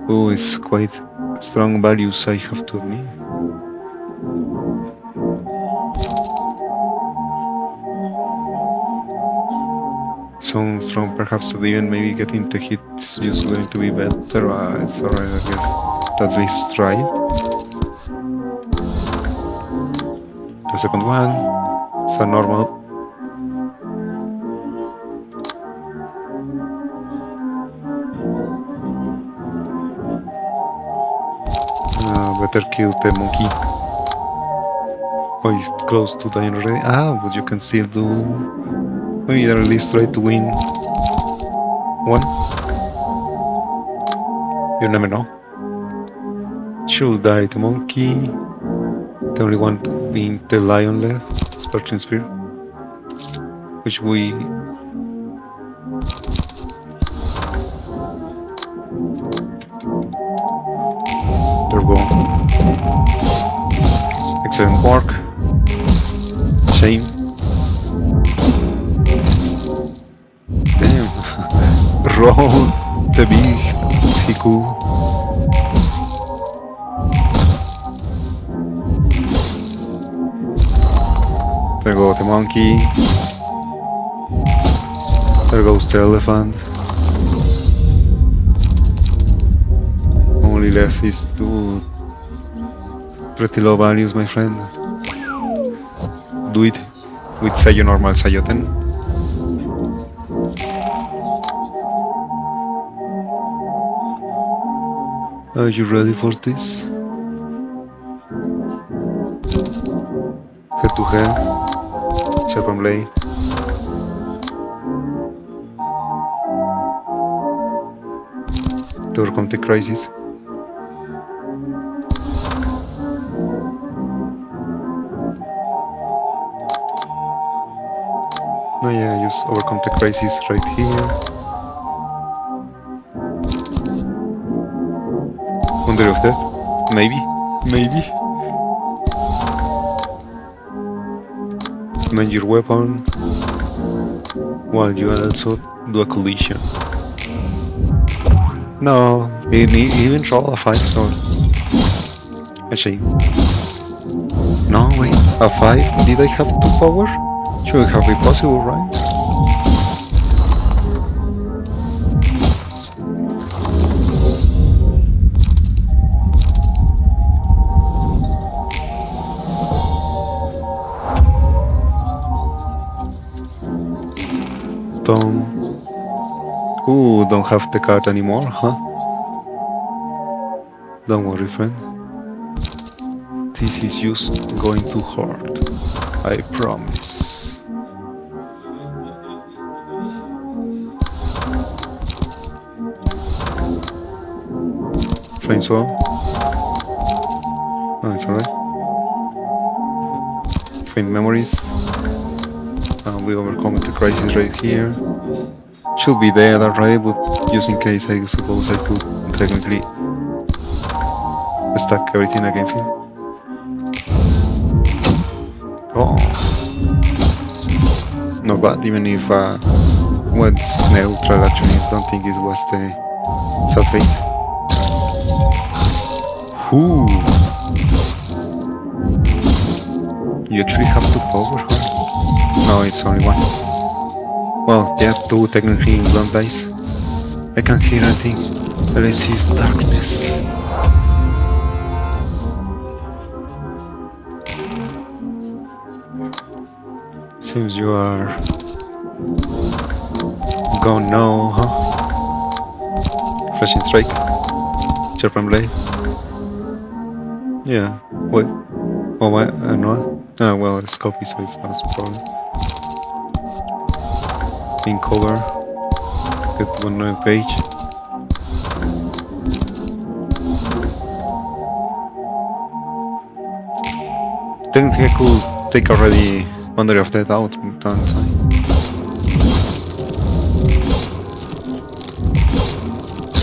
[SPEAKER 1] Oh, it's quite strong values, I have to admit. So strong, perhaps that even maybe getting the hit is just going to be better. It's alright, I guess. At least try it. The second one, it's a normal. Better kill the monkey. Oh, he's close to dying already. Ah, but you can still do. Maybe at least try to win one. You never know. Should die the monkey. The only one being the lion left. Sparking Spear. Which we. There we go. Excellent work. Shame. Damn. Roll the big Siku. There goes the monkey. There goes the elephant. only left is to pretty low values, my friend. Do it with Sayo normal, Sayo 10. Are you ready for this? Head to head, sharp and blade. To overcome the crisis. No, yeah, just overcome the crisis right here. Wonder of death? Maybe? Maybe? Command your weapon while you also do a collision. No, he even roll a 5, so a shame. No, wait, a 5? Did I have 2 power? Should have been possible, right? Don't have the card anymore, huh? Don't worry, friend. This is just going too hard. I promise. Flame swell. Oh, it's alright. Faint memories. We overcome the crisis right here. Should be dead already, but just in case, I suppose I could technically stack everything against him. Oh, not bad, even if what's neutral actually, I don't think it was the sad fate. Ooh. You actually have 2 power, huh? No, it's only 1. Well, yeah, 2 technically blunt dice. I can't hear anything. All I see is darkness. Seems you are gone now, huh? Flashing strike. Sharp and blade. Yeah. Wait. Oh, my. No. Ah, well, it's copy, so it's not a problem. In cover, get to one new page. Technically I could take already Wonder of Death out, don't I?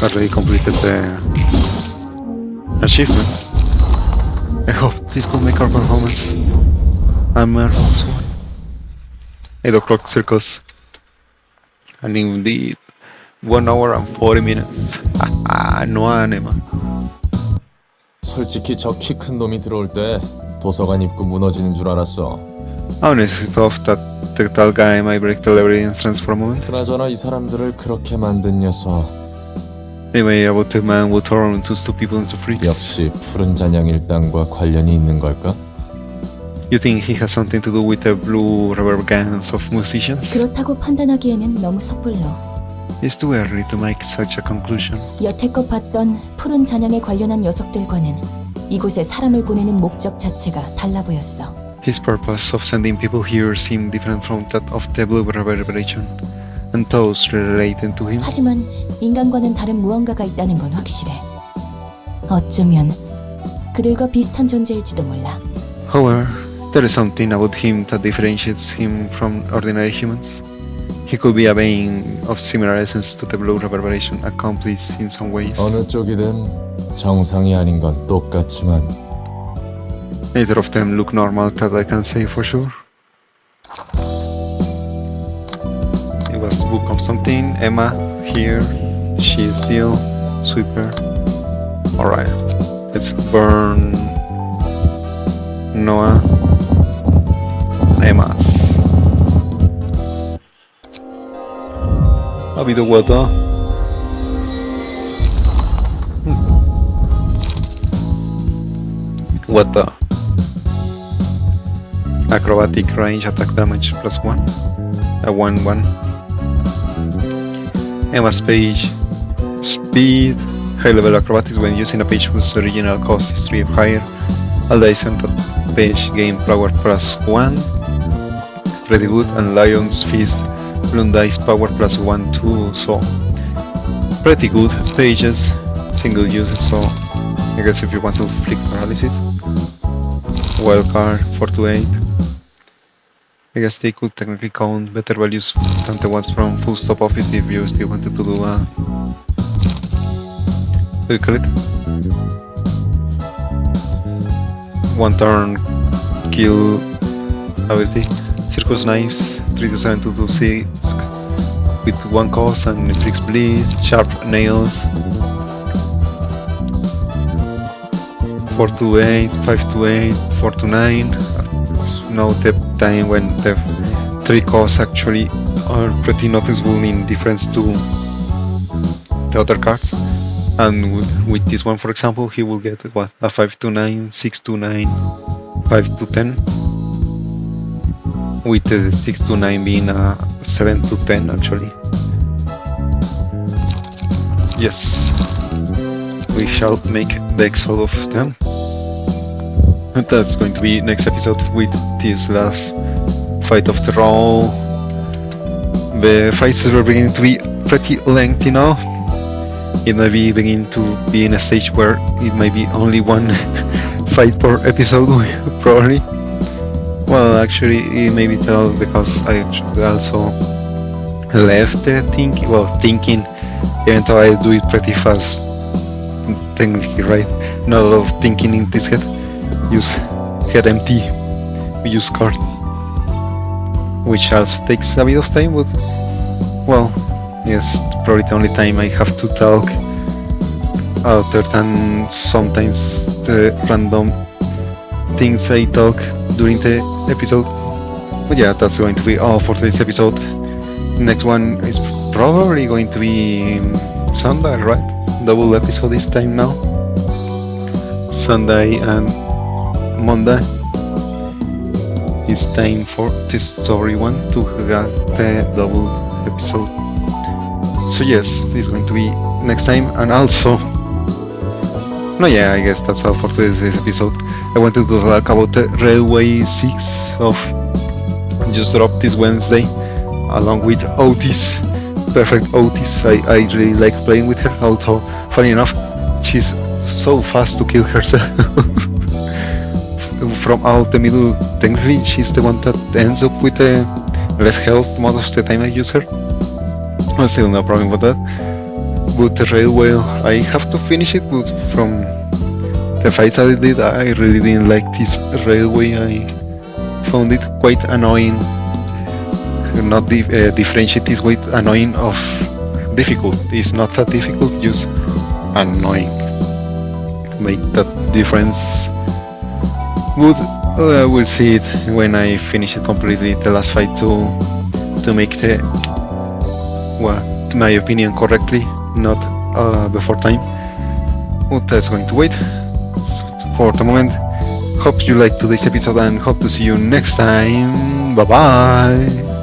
[SPEAKER 1] Already completed the achievement. I hope this could make our performance a marvelous one. 8 o'clock circus. And indeed, 1 hour and 40 minutes. No anima.
[SPEAKER 2] 솔직히 저 키 큰 놈이 들어올 때 도서관 입구 무너지는 줄 알았어.
[SPEAKER 1] Honestly, thought that the tall guy might break the library entrance for a moment.
[SPEAKER 2] 그나저나 이 사람들을 그렇게 만든 녀석.
[SPEAKER 1] Anyway, about the man who turned two people into freaks.
[SPEAKER 2] 역시 푸른 잔향 일당과 관련이 있는 걸까?
[SPEAKER 1] You think he has something to do with the blue rubber gangs of musicians?
[SPEAKER 3] 그렇다고 판단하기에는 너무 섣불러.
[SPEAKER 1] It's too early to make such a conclusion.
[SPEAKER 3] 여태껏 봤던 푸른 잔향에 관련한 녀석들과는 이곳에 사람을 보내는 목적 자체가 달라 보였어.
[SPEAKER 1] His purpose of sending people here seemed different from that of the blue reverberation, and those related to him.
[SPEAKER 3] 하지만 인간과는 다른 무언가가 있다는 건 확실해. 어쩌면 그들과 비슷한 존재일지도 몰라.
[SPEAKER 1] However, there is something about him that differentiates him from ordinary humans. He could be a being of similar essence to the blue reverberation, accomplished in some ways.
[SPEAKER 2] 어느 쪽이든 정상이 아닌 건 똑같지만
[SPEAKER 1] Neither of them look normal, that I can say for sure. It was book of something. Emma here. She is still sweeper. Alright, let's burn Noah. Emma's. Ha habido guata. What the? Acrobatic range attack damage +1. A 1/1. Emma's page speed. High level acrobatics when using a page whose original cost is 3 or higher. All dice on that page gain power +1. Pretty good. And Lion's Fist, Bloom dice power +1 too. So pretty good pages, single uses. So I guess if you want to flick paralysis, wildcard 4 to 8. I guess they could technically count better values than the ones from Full Stop Office if you still wanted to do a... What do you call it? One turn kill ability. Circus Knives 3 to 7 2 to 6 with 1 cost and inflicts bleed. Sharp Nails 4 to 8, 5 to 8, 4 to 9. Now the time when the 3 costs actually are pretty noticeable in difference to the other cards. And with this one, for example, he will get what, a 5 to 9, 6 to 9, 5 to 10. With the 6 to 9 being a 7 to 10 actually. Yes, we shall make decks out of them. And that's going to be next episode with this last fight of the row. The fights are beginning to be pretty lengthy now. It might be beginning to be in a stage where it might be only one fight per episode, probably. Well, actually, it may be 12 because I also left thinking, even though I do it pretty fast, technically, right? Not a lot of thinking in this head. Use head empty, we use card, which also takes a bit of time, but well, yes, probably the only time I have to talk other than sometimes the random things I talk during the episode. But yeah, that's going to be all for today's episode. Next one is probably going to be Sunday, right? Double episode this time now. Sunday and Monday. It's time for this story one to get the double episode. So yes, this is going to be next time. And also, no, yeah, I guess that's all for today's episode. I wanted to talk about the Railway 6 of just dropped this Wednesday, along with Otis. Perfect Otis. I really like playing with her, although funny enough, she's so fast to kill herself. From out the middle, technically she's the one that ends up with less health most of the time I use her. Still no problem with that. But the Railway, I have to finish it, but from the fights I did, I really didn't like this Railway. I found it quite annoying. Not differentiate this with annoying of difficult. It's not that difficult, just annoying. Make that difference. But we'll see it when I finish it completely, the last fight, to make the, well, my opinion correctly, not before time. But that's going to wait for the moment. Hope you liked today's episode and hope to see you next time. Bye bye.